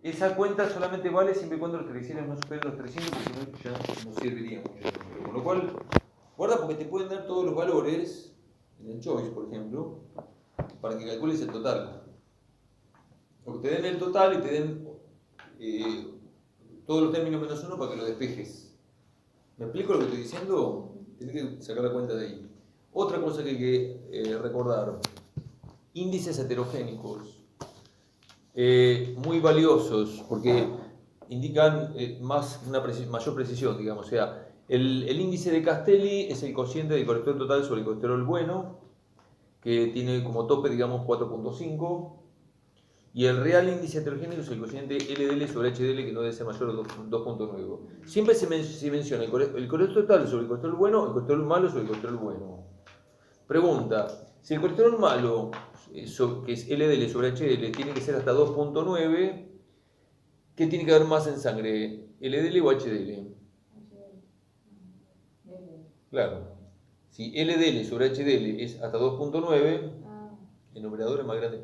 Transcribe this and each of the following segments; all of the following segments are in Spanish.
esa cuenta solamente vale siempre y cuando los triglicéridos no superen los 300, porque si no ya no serviría mucho. Con lo cual, guarda porque te pueden dar todos los valores en el choice, por ejemplo, para que calcules el total. O que te den el total y te den todos los términos menos uno para que lo despejes. ¿Me explico lo que estoy diciendo? Tienes que sacar la cuenta de ahí. Otra cosa que hay que recordar, índices heterogénicos. Muy valiosos porque indican mayor precisión, digamos. O sea, el índice de Castelli es el cociente del colesterol total sobre el colesterol bueno, que tiene como tope, digamos, 4.5, y el real índice heterogéneo es el cociente LDL sobre HDL, que no debe ser mayor a 2.9. Siempre se menciona el colesterol total sobre el colesterol bueno, el colesterol malo sobre el colesterol bueno. Pregunta, si el colesterol malo, que es LDL sobre HDL, tiene que ser hasta 2.9, ¿qué tiene que haber más en sangre? ¿LDL o HDL? Claro. Si LDL sobre HDL es hasta 2.9, el numerador es más grande.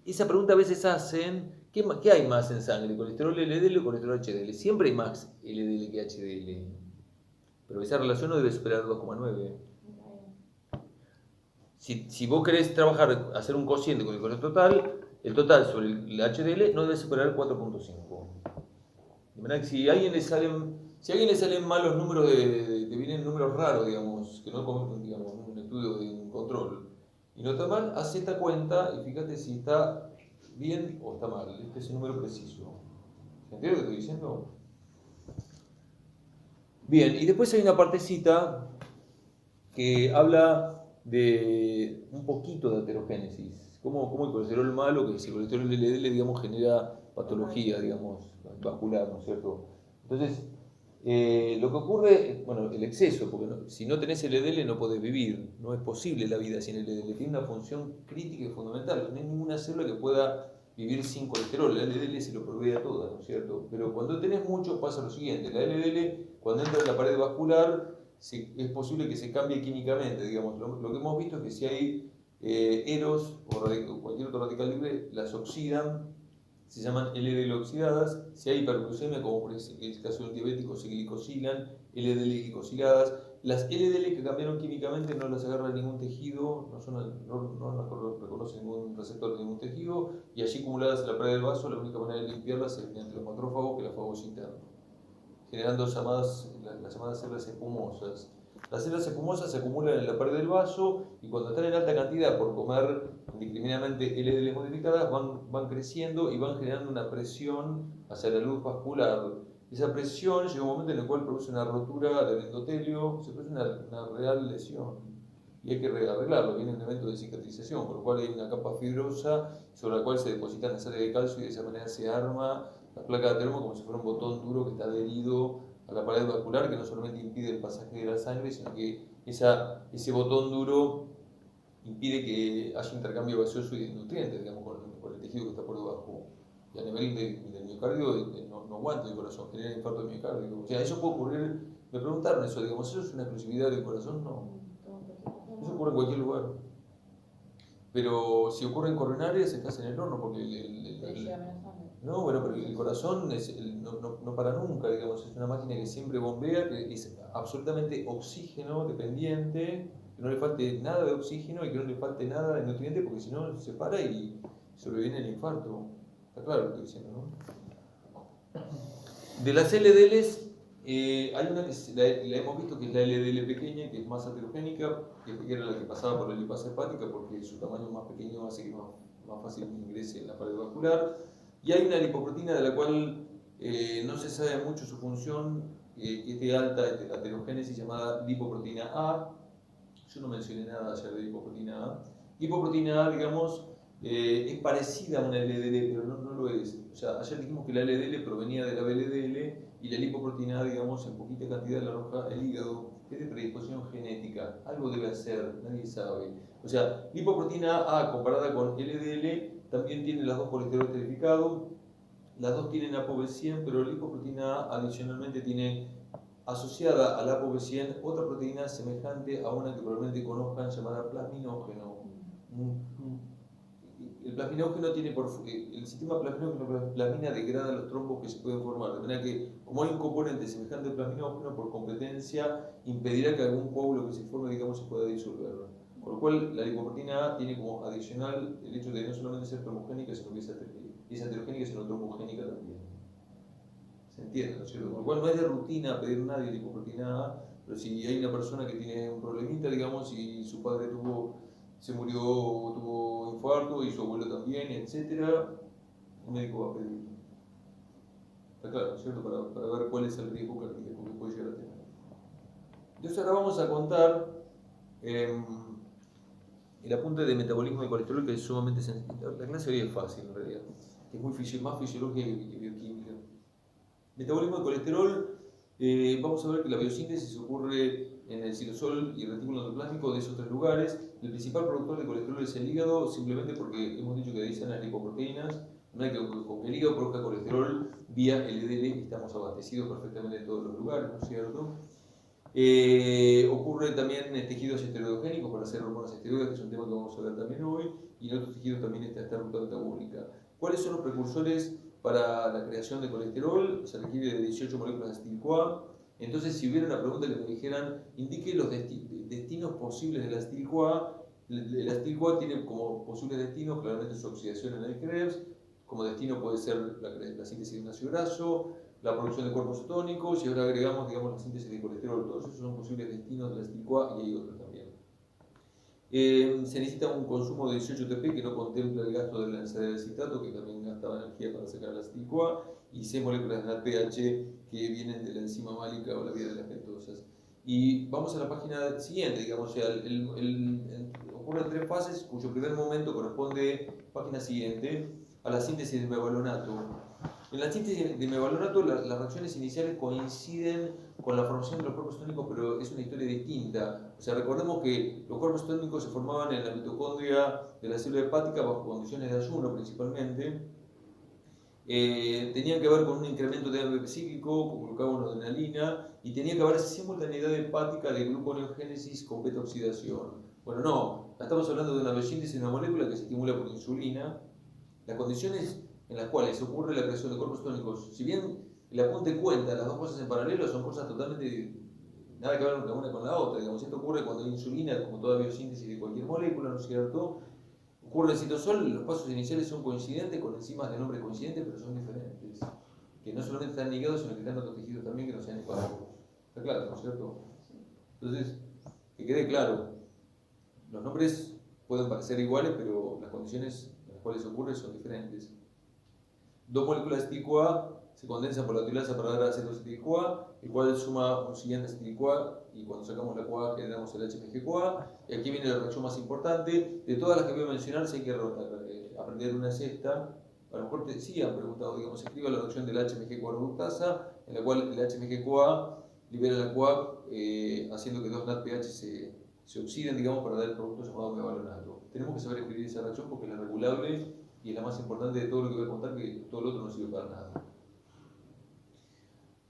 Esa pregunta a veces hacen, ¿qué hay más en sangre? ¿Colesterol LDL o colesterol HDL? Siempre hay más LDL que HDL. Pero esa relación no debe superar 2.9. Si vos querés trabajar, hacer un cociente con el colesterol total, el total sobre el HDL no debe superar 4.5. De manera que si a alguien le salen mal los números, te vienen números raros, digamos, que no cometen, digamos, un estudio de un control, y no está mal, haz esta cuenta y fíjate si está bien o está mal. Este es el número preciso. ¿Se entiende lo que estoy diciendo? Bien, y después hay una partecita que habla de un poquito de aterogénesis. Cómo el colesterol malo, que es el colesterol LDL, digamos, genera patología, digamos, vascular, ¿no es cierto? Entonces, lo que ocurre, bueno, el exceso, porque si no tenés LDL no podés vivir, no es posible la vida sin LDL, tiene una función crítica y fundamental, no hay ninguna célula que pueda vivir sin colesterol, la LDL se lo provee a todas, ¿no es cierto? Pero cuando tenés mucho pasa lo siguiente, la LDL cuando entra en la pared vascular es posible que se cambie químicamente, digamos, lo que hemos visto es que si hay EROS o cualquier otro radical libre, las oxidan, se llaman LDL oxidadas. Si hay hiperglucemia, como por el caso de un diabético, se glicosilan, LDL glicosiladas. Las LDL que cambiaron químicamente no las agarra ningún tejido, no las reconoce ningún receptor de ningún tejido, y allí acumuladas en la pared del vaso, la única manera de limpiarlas es mediante los macrófagos, que la fagosa interna, generando las llamadas células espumosas. Las células espumosas se acumulan en la pared del vaso y cuando están en alta cantidad por comer indiscriminadamente LDL modificadas van creciendo y van generando una presión hacia la luz vascular. Esa presión llega a un momento en el cual produce una rotura del endotelio, se produce una real lesión y hay que arreglarlo, viene un evento de cicatrización, por lo cual hay una capa fibrosa sobre la cual se depositan las sales de calcio y de esa manera se arma la placa de ateroma como si fuera un botón duro que está adherido a la pared vascular, que no solamente impide el pasaje de la sangre, sino que ese botón duro impide que haya intercambio gaseoso y de nutrientes, digamos, con el tejido que está por debajo. Y a nivel del miocardio no aguanta el corazón, genera infarto de miocardio. O sea, eso puede ocurrir, me preguntaron eso, digamos, ¿eso es una exclusividad del corazón? No. Eso ocurre en cualquier lugar. Pero si ocurre en coronarias, estás en el horno, porque no, bueno, pero el corazón no para nunca, digamos, es una máquina que siempre bombea, que es absolutamente oxígeno dependiente, que no le falte nada de oxígeno y que no le falte nada de nutriente, porque si no se para y sobreviene el infarto. Está claro lo que estoy diciendo, ¿no? De las LDLs, hay una que la hemos visto que es la LDL pequeña, que es más heterogénica, que era la que pasaba por la lipasa hepática, porque su tamaño más pequeño hace que más fácil ingrese en la pared vascular. Y hay una lipoproteína de la cual no se sabe mucho su función, que es de alta heterogénesis, llamada lipoproteína A. Yo no mencioné nada ayer de lipoproteína A. Lipoproteína A, digamos, es parecida a una LDL, pero no lo es. O sea, ayer dijimos que la LDL provenía de la VLDL y la lipoproteína A, digamos, en poquita cantidad la aloja el hígado, es de predisposición genética. Algo debe hacer, nadie sabe. O sea, lipoproteína A comparada con LDL también tiene las dos colesterol esterificado, las dos tienen ApoB100, pero la lipoproteína A adicionalmente tiene asociada al ApoB100 otra proteína semejante a una que probablemente conozcan llamada plasminógeno. el plasminógeno tiene el sistema plasminógeno-plasmina degrada los trombos que se pueden formar, de manera que, como hay un componente semejante al plasminógeno, por competencia impedirá que algún coágulo que se forme, digamos, se pueda disolver. Con lo cual, la lipoproteína A tiene como adicional el hecho de no solamente ser termogénica, sino que es heterogénica, sino trombogénica también. ¿Se entiende, no es cierto? Con lo cual, no es de rutina pedir nadie lipoproteína A, pero si hay una persona que tiene un problemita, digamos, y su padre se murió, tuvo infarto y su abuelo también, etc., un médico va a pedir. Está claro, ¿no es cierto? Para ver cuál es el riesgo cardíaco que puede llegar a tener. Entonces ahora vamos a contar el apunte de metabolismo de colesterol, que es sumamente sencillo. La clase hoy es fácil, en realidad, que es muy más fisiológica que bioquímica. Metabolismo de colesterol, vamos a ver que la biosíntesis ocurre en el citosol y el retículo endoplásmico de esos tres lugares. El principal productor de colesterol es el hígado, simplemente porque hemos dicho que de ahí salen las lipoproteínas. No hay que con que el hígado produzca colesterol vía LDL, estamos abastecidos perfectamente en todos los lugares, ¿no es cierto? Ocurre también en tejidos esteroidogénicos para hacer hormonas esteroides, que es un tema que vamos a ver también hoy, y en otros tejidos también está esta ruta metabólica. ¿Cuáles son los precursores para la creación de colesterol? Se requiere de 18 moléculas de acetil-CoA. Entonces, si hubiera una pregunta que me dijeran, indique los destinos posibles del acetil-CoA, el acetil-CoA tiene como posibles destinos claramente su oxidación en el Krebs, como destino puede ser la síntesis de un ácido graso, la producción de cuerpos cetónicos, y ahora agregamos, digamos, la síntesis de colesterol. Todos esos son posibles destinos del acetil-CoA y hay otros también. Se necesita un consumo de 18 ATP que no contempla el gasto de la ensalada de citrato, que también gastaba energía para sacar el acetil-CoA, y 6 moléculas de NADPH que vienen de la enzima málica o la vía de las pentosas. Y vamos a la página siguiente, digamos, o sea, ocurren 3 fases, cuyo primer momento corresponde, página siguiente, a la síntesis de mevalonato. En la síntesis de mevalonato las reacciones iniciales coinciden con la formación de los cuerpos cetónicos, pero es una historia distinta. O sea, recordemos que los cuerpos cetónicos se formaban en la mitocondria de la célula hepática bajo condiciones de ayuno principalmente. Tenían que ver con un incremento de AMP cíclico, con glucagonadrenalina, y tenía que haber simultaneidad hepática de gluconeogénesis con beta-oxidación. Bueno, no, estamos hablando de una biosíntesis de una molécula que se estimula por insulina. Las condiciones en las cuales ocurre la creación de cuerpos cetónicos, si bien el apunte cuenta las dos cosas en paralelo, son cosas totalmente nada que ver la una con la otra. Digamos, esto ocurre cuando hay insulina, como toda biosíntesis de cualquier molécula, ¿no es cierto? Ocurre en el citosol, los pasos iniciales son coincidentes con enzimas de nombre coincidente, pero son diferentes. Que no solamente están ligados, sino que están en otros tejidos también que no sean hepáticos. ¿Está claro, no es cierto? Entonces, que quede claro, los nombres pueden parecer iguales, pero las condiciones en las cuales ocurre son diferentes. 2 moléculas de acetil-CoA se condensan por la tilasa para dar acetoacetil-CoA, el cual suma un siguiente acetil-CoA, y cuando sacamos la CoA generamos el HMG-CoA. Y aquí viene la reacción más importante. De todas las que voy a mencionar, si hay que aprender una sexta, a lo mejor sí han preguntado, digamos, escriba la reacción del HMG-CoA reductasa, en la cual el HMG-CoA libera la CoA haciendo que 2 NADPH se oxiden, digamos, para dar el producto llamado mevalonato. Tenemos que saber escribir esa reacción porque es la regulable y es la más importante de todo lo que voy a contar, que todo lo otro no sirve para nada.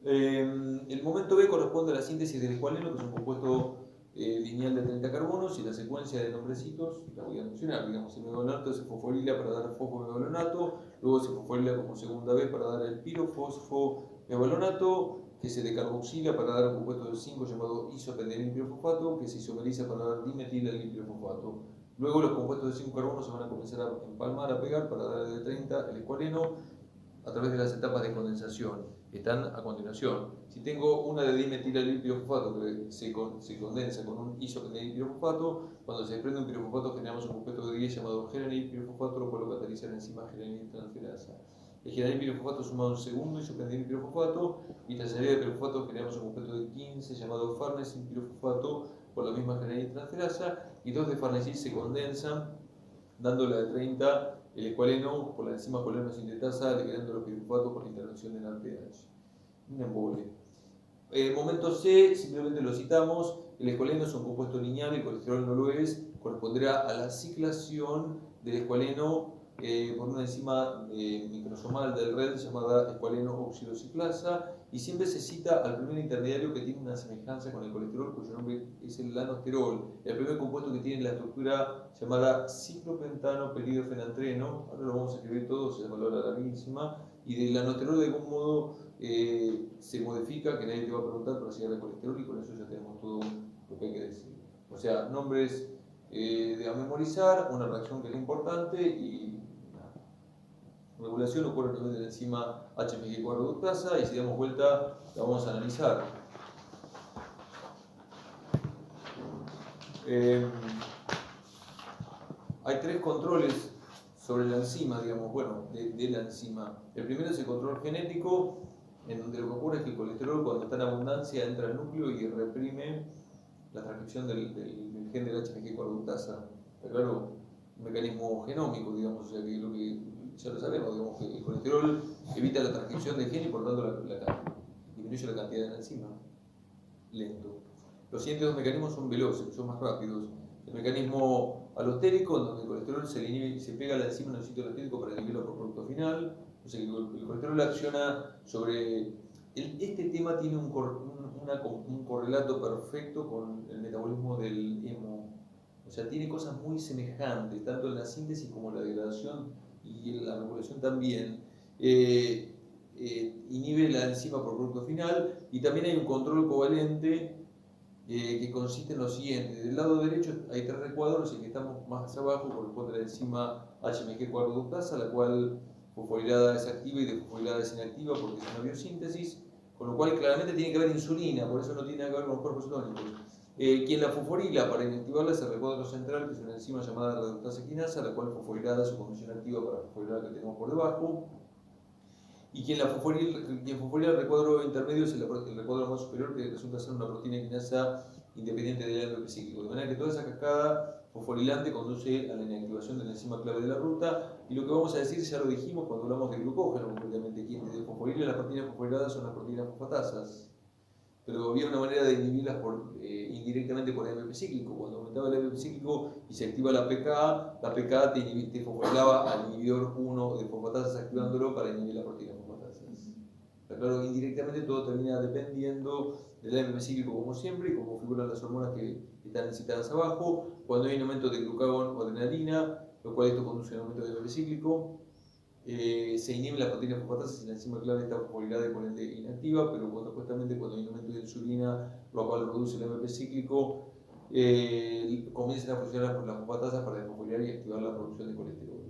El momento B corresponde a la síntesis del escualeno, que es un compuesto lineal de 30 carbonos, y la secuencia de nombrecitos la voy a mencionar. Digamos, el mevalonato se fosforila para dar fosfomevalonato, luego se fosforila como segunda vez para dar el pirofosfomevalonato, que se decarboxila para dar un compuesto de 5 llamado isopendilenpirofosfato, que se isomeriza para dar dimetilalgilpirofosfato. Luego los compuestos de 5 carbonos se van a comenzar a empalmar, a pegar para dar el de 30, el escualeno, a través de las etapas de condensación, que están a continuación. Si tengo una de dimetilalgilpirofosfato que se condensa con un isopendilenpirofosfato, cuando se desprende un pirofosfato generamos un compuesto de 10 llamado geranilpirofosfato, lo cual lo cataliza la enzima geraniltransferasa. El geranilpirofosfato suma un segundo isopendilenpirofosfato, y tras añadir el pirofosfato generamos un compuesto de 15 llamado farnesilpirofosfato por la misma geraniltransferasa, y 2 de farnesil se condensan, dando la de 30 el escualeno por la enzima coleno sintetasa, liberando los pirofosfatos por la intervención de NADPH. Un embole. Momento C, simplemente lo citamos, el escualeno es un compuesto lineal, el colesterol no lo es, corresponderá a la ciclación del escualeno por una enzima microsomal del red llamada escualeno oxidociclasa, y siempre se cita al primer intermediario que tiene una semejanza con el colesterol, cuyo nombre es el lanosterol, el primer compuesto que tiene la estructura llamada ciclopentano peridofenantreno. Ahora lo vamos a escribir todo, se llama palabra larguísima, y del lanosterol de algún modo se modifica, que nadie te va a preguntar, pero se llama colesterol, y con eso ya tenemos todo lo que hay que decir. O sea, nombres de a memorizar, una reacción que es importante, y regulación ocurre a través de la enzima HMG4 reductasa, y si damos vuelta la vamos a analizar. Hay tres controles sobre la enzima, digamos, bueno, de la enzima. El primero es el control genético, en donde lo que ocurre es que el colesterol, cuando está en abundancia, entra al núcleo y reprime la transcripción del gen del HMG4 reductasa. Pero claro, un mecanismo genómico, digamos, o sea que lo que ya lo sabemos, digamos que el colesterol evita la transcripción del gen y por lo tanto disminuye la cantidad de la enzima. Lento. Los siguientes dos mecanismos son veloces, son más rápidos. El mecanismo alostérico, en donde el colesterol se pega a la enzima en el sitio alostérico para inhibirlo por producto final. O sea que el colesterol acciona sobre... Este tema tiene un correlato perfecto con el metabolismo del hemo. O sea, tiene cosas muy semejantes, tanto en la síntesis como en la degradación y en la regulación también. Inhibe la enzima por producto final, y también hay un control covalente que consiste en lo siguiente. Del lado derecho hay tres recuadros, y el que estamos más abajo corresponde a la enzima HMG4 reductasa, la cual fosforilada es activa y desfosforilada es inactiva porque es una biosíntesis, con lo cual claramente tiene que haber insulina, por eso no tiene nada que ver con los cuerpos cetónicos. Quien la fosforila para inactivarla es el recuadro central, que es una enzima llamada reductasa quinasa, la cual fosforilada es su condición activa para fosforilar que tenemos por debajo. Y quien fosforila el recuadro intermedio es el recuadro más superior, que resulta ser una proteína quinasa independiente del AMP cíclico. De manera que toda esa cascada fosforilante conduce a la inactivación de la enzima clave de la ruta. Y lo que vamos a decir ya lo dijimos cuando hablamos de glucógeno, concretamente. Quienes fosforilan las proteínas fosforiladas son las proteínas fosfatasas. Pero había una manera de inhibirlas indirectamente por el AMP cíclico. Cuando aumentaba el AMP cíclico y se activa la PKA te fosforilaba al inhibidor 1 de fosfatasas, activándolo para inhibir la proteína fosfatasas. Pero claro, indirectamente todo termina dependiendo del AMP cíclico, como siempre, y como figuran las hormonas que están citadas abajo. Cuando hay un aumento de glucagón o adrenalina, lo cual esto conduce a un aumento del AMP cíclico, se inhibe la proteína fosfatasa si la enzima clave está fosforilada y por ende inactiva, pero justamente cuando hay un aumento de insulina, lo cual reduce el AMP cíclico, comienzan a funcionar las fosfatasas para desfosforilar y activar la producción de colesterol.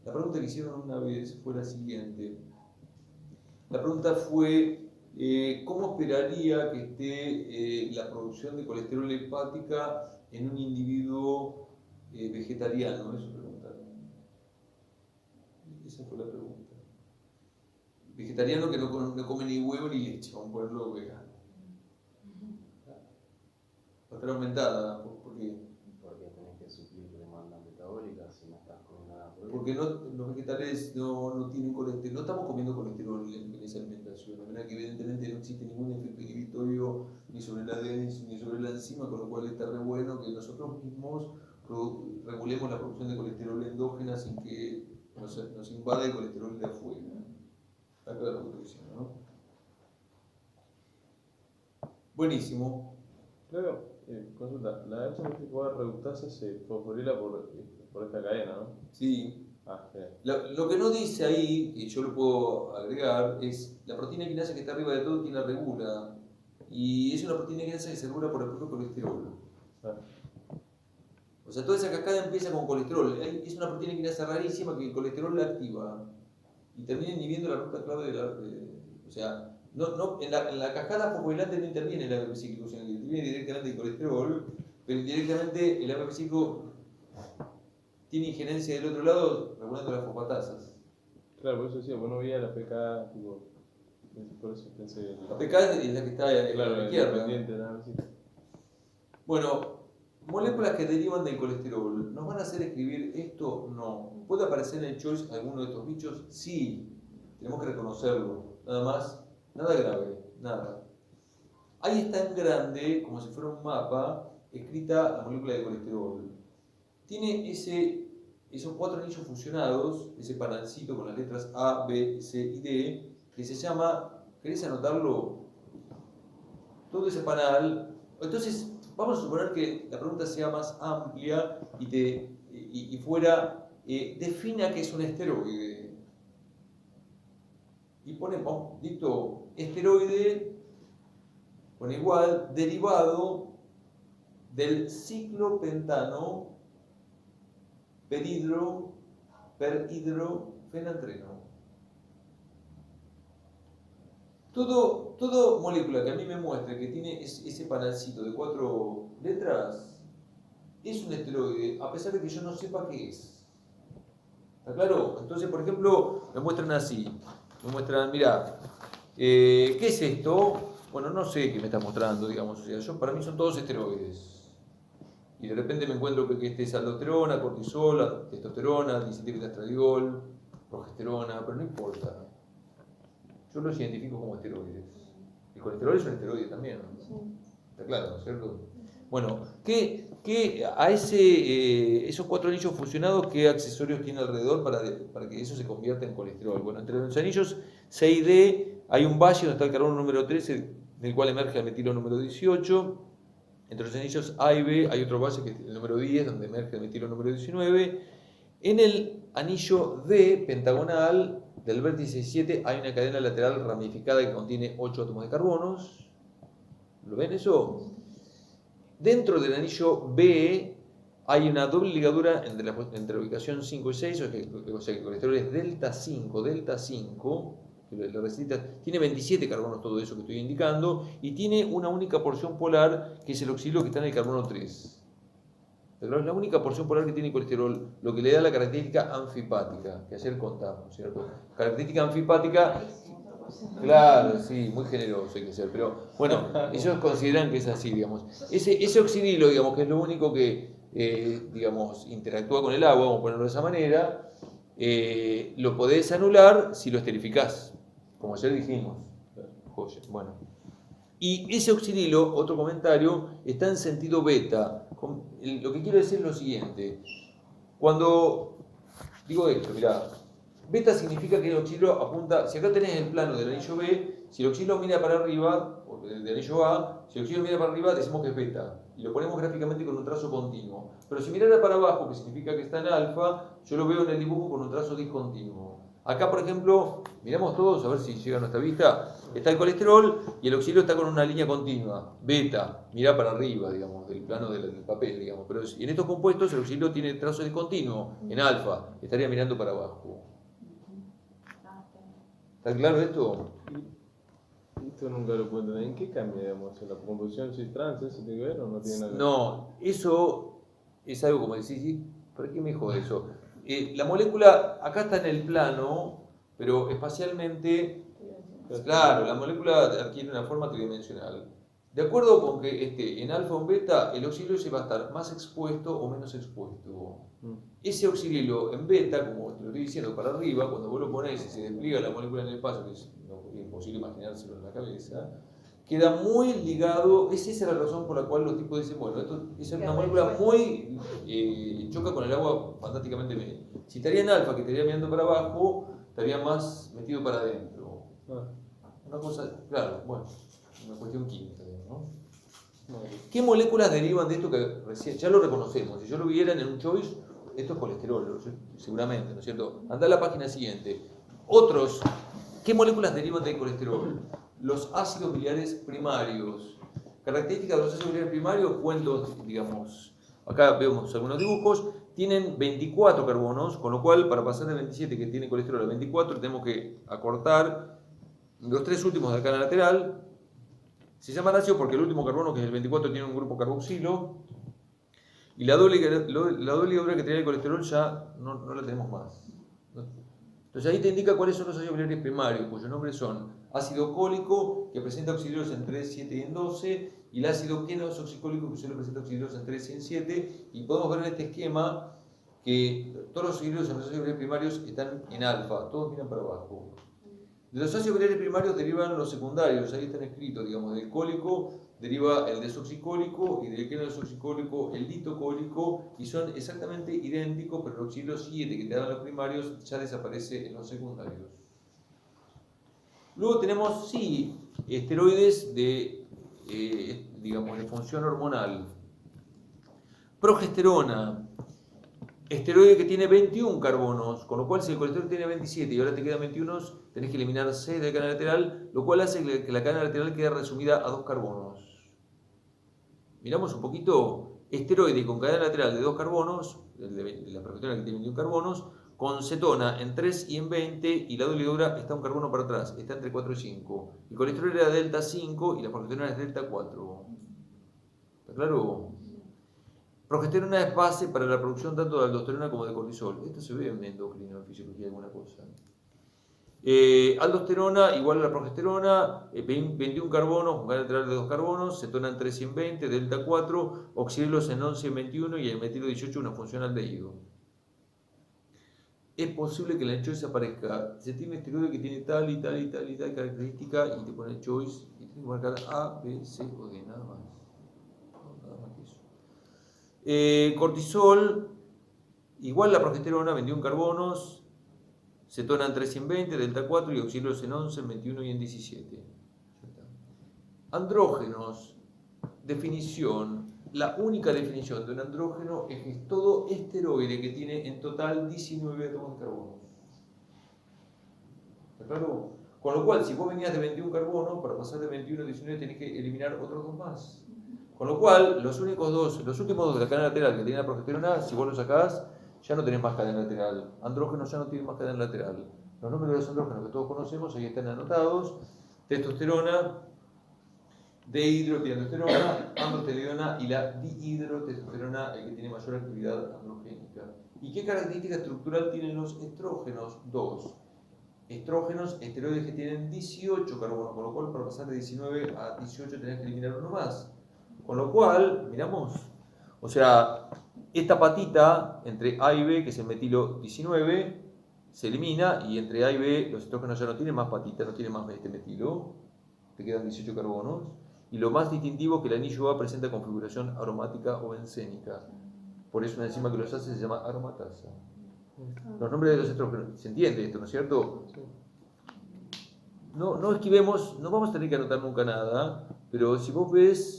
La pregunta que hicieron una vez fue la siguiente. La pregunta fue, ¿cómo esperaría que esté la producción de colesterol hepática en un individuo vegetariano? Eso preguntaron. Esa fue la pregunta. Vegetariano que no come ni huevo ni leche, vamos a ponerlo vegano. Va a estar aumentada, ¿por qué? Porque tenés que suplir demanda metabólica si no estás con nada. Porque los vegetales no tienen colesterol, no estamos comiendo colesterol en esa alimentación, de manera que evidentemente no existe ningún efecto inhibitorio ni sobre el ADN ni sobre la enzima, con lo cual está re bueno que nosotros mismos regulemos la producción de colesterol endógena sin que nos invada el colesterol de afuera. Está claro lo que estoy diciendo, ¿no? Buenísimo. Luego, consulta, la HMG4 reductasa se fosforila por esta cadena, ¿no? Sí. Genial. Lo que no dice ahí, y yo lo puedo agregar, es la proteína quinasa que está arriba de todo, quien la regula. Y es una proteína quinasa que se regula por el propio colesterol. O sea, toda esa cascada empieza con colesterol. Es una proteína quinasa rarísima que el colesterol la activa y termina inhibiendo la ruta clave de la... o sea, en la cascada fosforilante no interviene el AMP cíclico, sino que interviene directamente el colesterol, pero indirectamente el AMP cíclico tiene injerencia del otro lado regulando las fosfatasas. Claro, por eso decía, vos no veías la PK, tipo, por eso pensé... La PK es la que está a la izquierda. ¿No? Sí. Bueno, moléculas que derivan del colesterol, ¿nos van a hacer escribir esto? No. ¿Puede aparecer en el choice alguno de estos bichos? Sí. Tenemos que reconocerlo. Nada más, nada grave, nada. Ahí está en grande, como si fuera un mapa, escrita la molécula de colesterol. Tiene ese esos 4 anillos fusionados, ese panalcito con las letras A, B, C y D, que se llama, ¿querés anotarlo? Todo ese panal. Entonces, vamos a suponer que la pregunta sea más amplia y fuera, defina qué es un esteroide. Y ponemos, dicto, esteroide, pone igual, derivado del ciclopentano perhidrofenantreno. Todo molécula que a mí me muestre que tiene ese panalcito de 4 letras es un esteroide, a pesar de que yo no sepa qué es. ¿Está claro? Entonces, por ejemplo, me muestran así. Me muestran, mira, ¿qué es esto? Bueno, no sé qué me está mostrando, digamos. O sea, para mí son todos esteroides. Y de repente me encuentro que este es aldosterona, cortisol, testosterona, dicetiltrastradiol, progesterona, pero no importa. Yo los identifico como esteroides. El colesterol es un esteroide también, ¿no? Está claro, ¿no es cierto? Bueno, a esos 4 anillos fusionados, ¿qué accesorios tiene alrededor para que eso se convierta en colesterol? Bueno, entre los anillos C y D hay un valle donde está el carbono número 13, del cual emerge el metilo número 18. Entre los anillos A y B hay otro valle, que es el número 10, donde emerge el metilo número 19. En el anillo D pentagonal del vértice 7 hay una cadena lateral ramificada que contiene 8 átomos de carbonos. ¿Lo ven eso? Dentro del anillo B hay una doble ligadura entre la ubicación 5 y 6, o sea que el colesterol es delta 5, tiene 27 carbonos todo eso que estoy indicando, y tiene una única porción polar, que es el oxilo que está en el carbono 3. Pero es la única porción polar que tiene el colesterol, lo que le da la característica anfipática, que ayer contamos, ¿cierto? Característica anfipática, claro, sí, muy generoso hay que ser, pero bueno, ellos consideran que es así, digamos. Ese oxidilo, digamos, que es lo único que, digamos, interactúa con el agua, vamos a ponerlo de esa manera, lo podés anular si lo esterificás, como ayer dijimos. Joya, bueno. Y ese oxidilo, otro comentario, está en sentido beta. Lo que quiero decir es lo siguiente. Cuando digo esto, mirá, beta significa que el oxidilo apunta, si acá tenés el plano del anillo B, si el oxidilo mira para arriba, o del anillo A, si el oxidilo mira para arriba, decimos que es beta. Y lo ponemos gráficamente con un trazo continuo. Pero si mirara para abajo, que significa que está en alfa, yo lo veo en el dibujo con un trazo discontinuo. Acá, por ejemplo, miramos todos, a ver si llega a nuestra vista, está el colesterol y el oxidilo está con una línea continua, beta, mira para arriba, digamos, del plano del papel, digamos. Pero en estos compuestos el oxidilo tiene trazo discontinuo, en alfa, estaría mirando para abajo. ¿Está claro esto? Esto nunca lo puedo entender. ¿En qué cambia, digamos, la composición cis-trans? ¿Eso tiene que ver o no tiene nada que ver? No, eso es algo como decir, ¿sí? ¿Para qué me jode eso? La molécula, acá está en el plano, pero espacialmente, claro, la molécula adquiere una forma tridimensional. De acuerdo con que esté en alfa o en beta, el oxidilo va a estar más expuesto o menos expuesto. Ese oxidilo en beta, como te lo estoy diciendo, para arriba, cuando vos lo ponés y se despliega la molécula en el espacio, que es imposible imaginárselo en la cabeza, queda muy ligado. Esa es la razón por la cual los tipos dicen, bueno, esto es una molécula muy, choca con el agua fantásticamente bien. Si estaría en alfa, que estaría mirando para abajo, estaría más metido para adentro. Una cosa, claro, bueno, una cuestión química, ¿no? ¿Qué moléculas derivan de esto que recién, ya lo reconocemos? Si yo lo viera en un choice, esto es colesterol, seguramente, ¿no es cierto? Anda a la página siguiente. Otros, ¿qué moléculas derivan del colesterol? Los ácidos biliares primarios. Características de los ácidos biliares primarios, cuentos, digamos, acá vemos algunos dibujos, tienen 24 carbonos, con lo cual para pasar de 27 que tiene colesterol a 24 tenemos que acortar los 3 últimos de acá en la lateral. Se llaman ácidos porque el último carbono, que es el 24, tiene un grupo carboxilo, y la doble ligadura que tenía el colesterol ya no la tenemos más. Entonces ahí te indica cuáles son los ácidos biliares primarios, cuyos nombres son ácido cólico, que presenta oxidrilos en 3, 7 y en 12, y el ácido quenosoxicólico, que solo presenta oxidrilos en 3 y en 7, y podemos ver en este esquema que todos los oxidrilos en los ácidos biliares primarios están en alfa, todos miran para abajo. De los ácidos biliares primarios derivan los secundarios, ahí están escritos, digamos, del cólico, deriva el desoxicólico y del que no desoxicólico el litocólico, y son exactamente idénticos, pero el oxígeno 7 que te dan los primarios ya desaparece en los secundarios. Luego tenemos, sí, esteroides de, digamos, de función hormonal. Progesterona, esteroide que tiene 21 carbonos, con lo cual si el colesterol tiene 27 y ahora te quedan 21, tenés que eliminar 6 de la cadena lateral, lo cual hace que la cadena lateral quede resumida a 2 carbonos. Miramos un poquito, esteroide con cadena lateral de 2 carbonos, la progesterona que tiene 21 carbonos, con cetona en 3 y en 20, y la doble hidra está un carbono para atrás, está entre 4 y 5. El colesterol era delta 5 y la progesterona es delta 4. ¿Está claro? Progesterona es base para la producción tanto de aldosterona como de cortisol. Esto se ve en endocrino, en fisiología, alguna cosa. Aldosterona igual a la progesterona, 21 carbonos, con cadena lateral de 2 carbonos, cetona en 3 y en 20, delta 4, oxigelos en 11 y en 21 y el metilo 18 una función aldehído. Es posible que en la choice aparezca, se tiene esteroide que tiene tal y tal y tal y tal característica y te pone choice y tienes que marcar A, B, C o D, nada más. No, nada más que eso. Cortisol, igual la progesterona, 21 carbonos, cetona en 3 y en 20, delta 4 y oxigelos en 11, en 21 y en 17. Andrógenos, definición. La única definición de un andrógeno es que es todo esteroide que tiene en total 19 átomos de carbono. ¿Está claro? Con lo cual, si vos venías de 21 carbonos, para pasar de 21 a 19 tenés que eliminar otros 2 más. Con lo cual, los últimos dos de la cadena lateral que tiene la progesterona, si vos los sacás, ya no tenés más cadena lateral. Andrógenos ya no tienen más cadena lateral. Los nombres de los andrógenos que todos conocemos, ahí están anotados. Testosterona, dehidrotestosterona, androstenediona y la dihidrotestosterona, el que tiene mayor actividad androgénica. ¿Y qué característica estructural tienen los estrógenos? 2. Estrógenos, esteroides que tienen 18 carbonos, con lo cual para pasar de 19 a 18 tenés que eliminar uno más. Con lo cual, miramos, o sea, esta patita entre A y B, que es el metilo 19, se elimina, y entre A y B los estrógenos ya no tienen más patita, no tienen más este metilo, te quedan 18 carbonos. Y lo más distintivo es que el anillo A presenta configuración aromática o bencénica. Por eso una enzima que los hace se llama aromatasa. Los nombres de los estrógenos, ¿se entiende esto, no es cierto? No esquivemos, no vamos a tener que anotar nunca nada, pero si vos ves,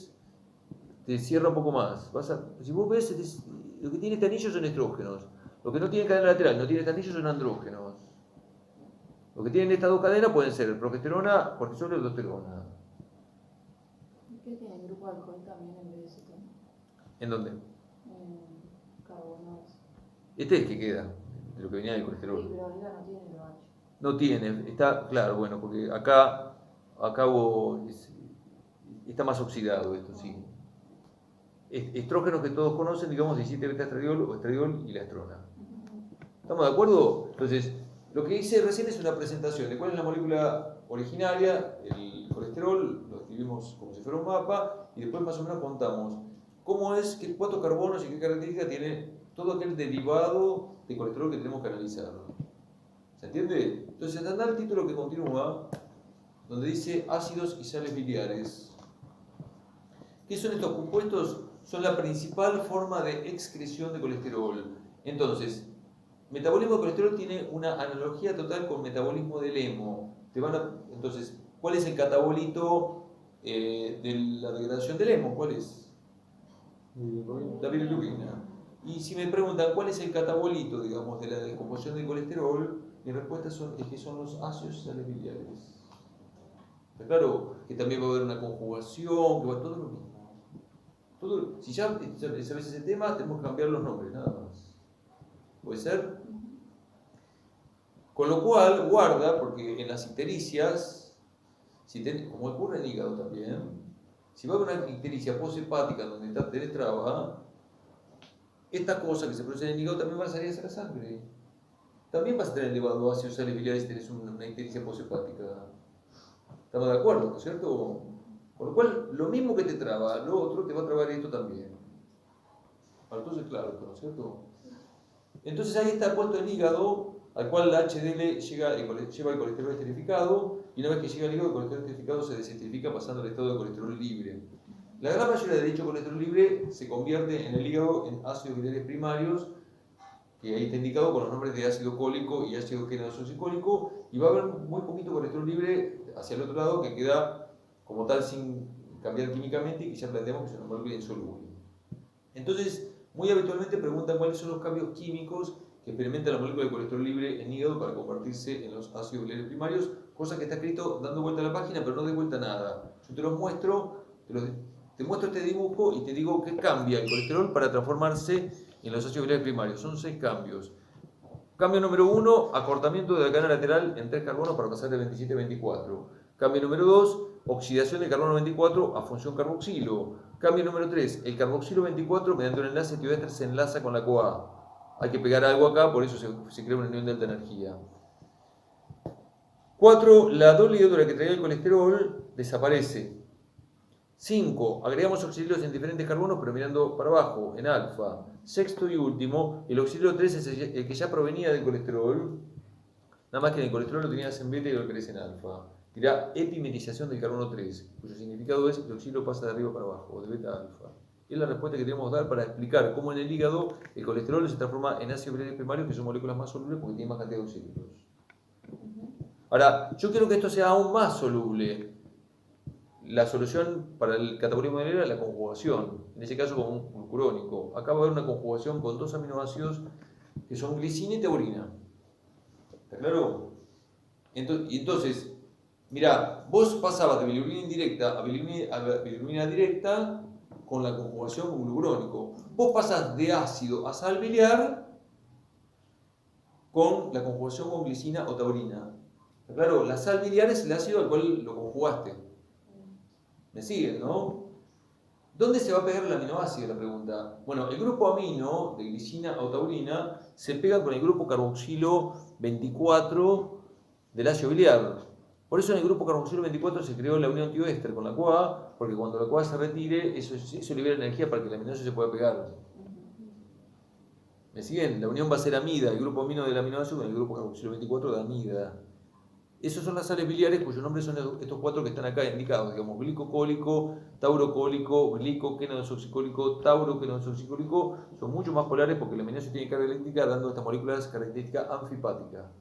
te cierra un poco más. Si vos ves, lo que tiene este anillo son estrógenos. Lo que no tiene cadena lateral, no tiene este anillo son andrógenos. Lo que tienen estas dos cadenas pueden ser progesterona, cortisol y aldosterona. ¿Qué tiene el grupo de alcohol también en vez de cetona? ¿En dónde? Carbonos. Este es el que queda, de lo que venía del Sí, colesterol. pero arriba no tiene el OH. No tiene, está claro, bueno, porque acá está más oxidado esto, sí. Estrógenos que todos conocen, digamos 17 beta-estradiol o estradiol y la estrona. ¿Estamos de acuerdo? Entonces, lo que hice recién es una presentación de cuál es la molécula originaria, el colesterol, lo escribimos como si fuera un mapa, y después más o menos contamos cómo es, cuántos carbonos y qué características tiene todo aquel derivado de colesterol que tenemos que analizar. ¿Se entiende? Entonces, anda el título que continúa, donde dice ácidos y sales biliares. ¿Qué son estos compuestos? Son la principal forma de excreción de colesterol. Entonces, metabolismo de colesterol tiene una analogía total con metabolismo del hemo. Entonces, ¿cuál es el catabolito de la degradación del hemo? ¿Cuál es? La bilirrubina. Y si me preguntan cuál es el catabolito, digamos, de la descomposición del colesterol, mi respuesta es que son los ácidos y sales biliares. Está claro que también va a haber una conjugación, que va todo lo mismo. Si ya sabes ese tema, tenemos que cambiar los nombres, nada más. ¿Puede ser? Con lo cual, guarda, porque en las ictericias, como ocurre en el hígado también, si va a haber una ictericia posthepática donde tenés traba, estas cosas que se producen en el hígado también van a salir hacia la sangre. También vas a tener elevado ácidos sales biliares si tenés una ictericia posthepática. ¿Estamos de acuerdo, no es cierto? Con lo cual, lo mismo que te traba, lo otro te va a trabar esto también. Entonces, claro, ¿no es cierto? Entonces ahí está puesto el hígado, al cual la HDL lleva el colesterol esterificado, y una vez que llega al hígado, el colesterol esterificado se desestrifica pasando al estado de colesterol libre. La gran mayoría de dicho colesterol libre se convierte en el hígado en ácidos biliares primarios, que ahí está indicado con los nombres de ácido cólico y ácido quenotoxicólico, y va a haber muy poquito colesterol libre hacia el otro lado que queda como tal sin cambiar químicamente y que ya planteamos que es una molécula insoluble. Entonces, muy habitualmente preguntan cuáles son los cambios químicos que experimenta la molécula de colesterol libre en hígado para convertirse en los ácidos biliares primarios, cosa que está escrito dando vuelta a la página, pero no de vuelta nada. Yo te los muestro, te muestro este dibujo y te digo que cambia el colesterol para transformarse en los ácidos biliares primarios. Son 6 cambios. Cambio número 1, acortamiento de la cadena lateral en 3 carbonos para pasar de 27 a 24. Cambio número 2, oxidación del carbono 24 a función carboxilo. Cambio número 3, el carboxilo 24 mediante un enlace tioéster se enlaza con la CoA. Hay que pegar algo acá, por eso se crea una unión de alta energía. 4, la doble ligadura que traía el colesterol desaparece. 5, agregamos oxidrilos en diferentes carbonos pero mirando para abajo, en alfa. Sexto y último, el oxidrilo 3 es el que ya provenía del colesterol, nada más que en el colesterol lo tenías en beta y lo querés en alfa. Dirá epimerización del carbono 3, cuyo significado es que el oxidrilo pasa de arriba para abajo, de beta a alfa. Es la respuesta que tenemos que dar para explicar cómo en el hígado el colesterol se transforma en ácidos biliares primarios, que son moléculas más solubles porque tienen más cantidad de oxidrilos. Ahora, yo quiero que esto sea aún más soluble. La solución para el catabolismo de era la conjugación, en ese caso con un glucurónico. Acá va a haber una conjugación con 2 aminoácidos que son glicina y taurina. ¿Está claro? Entonces, mirá, vos pasabas de bilirrubina indirecta a bilirrubina directa con la conjugación con glucurónico. Vos pasás de ácido a sal biliar con la conjugación con glicina o taurina. ¿Está claro? La sal biliar es el ácido al cual lo conjugaste. ¿Me siguen, no? ¿Dónde se va a pegar el aminoácido? La pregunta. Bueno, el grupo amino de glicina o taurina se pega con el grupo carboxilo 24 del ácido biliar. Por eso en el grupo carboxilo 24 se creó la unión tioéster con la CoA, porque cuando la CoA se retire, eso libera energía para que el aminoácido se pueda pegar. ¿Me siguen? La unión va a ser amida, el grupo amino del aminoácido con el grupo carboxilo 24 de amida. Esos son las sales biliares cuyos nombres son estos 4 que están acá indicados, digamos, glicocólico, taurocólico, glicoquenodesoxicólico, tauroquenodesoxicólico, son mucho más polares porque el aminoácido tiene carga eléctrica dando a estas moléculas característica anfipática.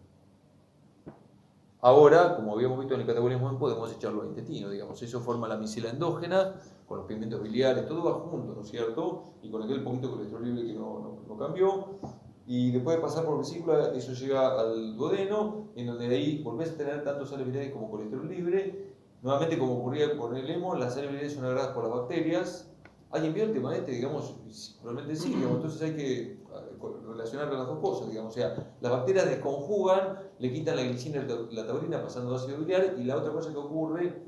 Ahora, como habíamos visto en el catabolismo, podemos echarlo al intestino, digamos, eso forma la micela endógena, con los pigmentos biliares, todo va junto, ¿no es cierto? Y con aquel poquito colesterol libre que no cambió. Y después de pasar por vesícula, eso llega al duodeno, en donde ahí volvés a tener tanto sales biliares como colesterol libre. Nuevamente, como ocurría con el hemo, las sales biliares son agarradas por las bacterias. ¿Alguien vio el tema este? Digamos, probablemente sí, digamos, entonces hay que relacionar las dos cosas, digamos. O sea, las bacterias desconjugan, le quitan la glicina y la taurina pasando a ácido biliar, y la otra cosa que ocurre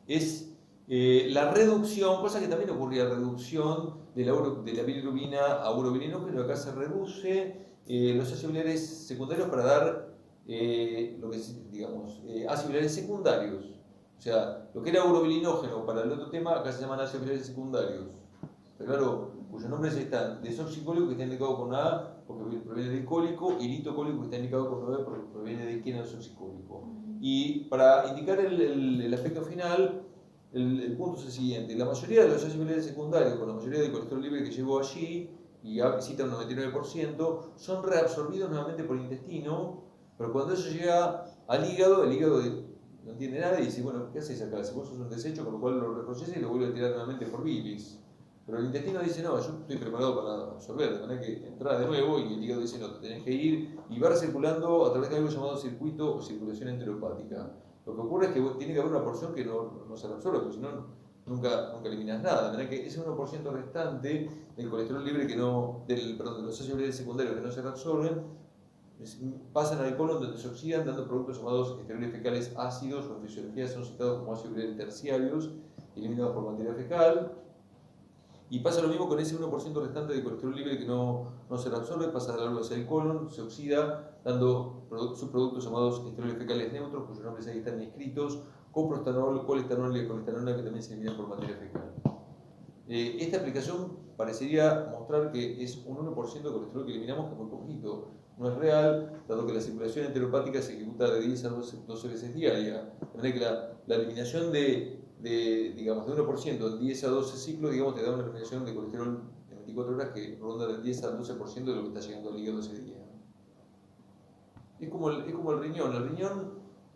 es la reducción, cosa que también ocurría, reducción de la bilirrubina a urobilinógeno. Acá se reduce los ácidos biliares secundarios para dar lo que es, digamos, ácidos biliares secundarios. O sea, lo que era urobilinógeno para el otro tema, acá se llaman ácidos biliares secundarios. Pero claro, cuyos nombres están desoxicólico, que está indicado con A porque proviene del cólico, y litocólico, que está indicado con B porque proviene del quenodesoxicólico. Y para indicar el aspecto final, el punto es el siguiente: la mayoría de los ácidos biliares secundarios, con la mayoría del colesterol libre que llegó allí, y cita un 99%, son reabsorbidos nuevamente por el intestino, pero cuando eso llega al hígado, el hígado no entiende nada y dice, bueno, ¿qué haces acá? Si vos sos un desecho, con lo cual lo reprocesa y lo vuelve a tirar nuevamente por bilis. Pero el intestino dice, no, yo estoy preparado para absorber, de manera que entrar de nuevo, y el hígado dice, no, te tenés que ir, y va circulando a través de algo llamado circuito o circulación enteropática. Lo que ocurre es que tiene que haber una porción que no se reabsorbe, porque si no, nunca eliminas nada. De manera que ese 1% restante del colesterol libre de los ácidos biliares secundarios que no se reabsorben, pasan al colon donde se oxidan, dando productos llamados esteroides fecales ácidos, o en fisiología son citados como ácidos biliares terciarios, eliminados por materia fecal. Y pasa lo mismo con ese 1% restante de colesterol libre que no se reabsorbe, pasa a lo largo hacia el colon, se oxida, dando subproductos llamados esteroides fecales neutros, cuyos nombres ahí están inscritos, coprostanol, colestanol y colestanona, que también se eliminan por materia fecal. Esta aplicación parecería mostrar que es un 1% de colesterol que eliminamos, que es muy poquito. No es real, dado que la circulación enteropática se ejecuta de 10 a 12 veces diaria. De manera que la eliminación de digamos, de 1% en 10 a 12 ciclos, digamos, te da una eliminación de colesterol en 24 horas que ronda del 10 al 12% de lo que está llegando al hígado ese día. Es como el riñón.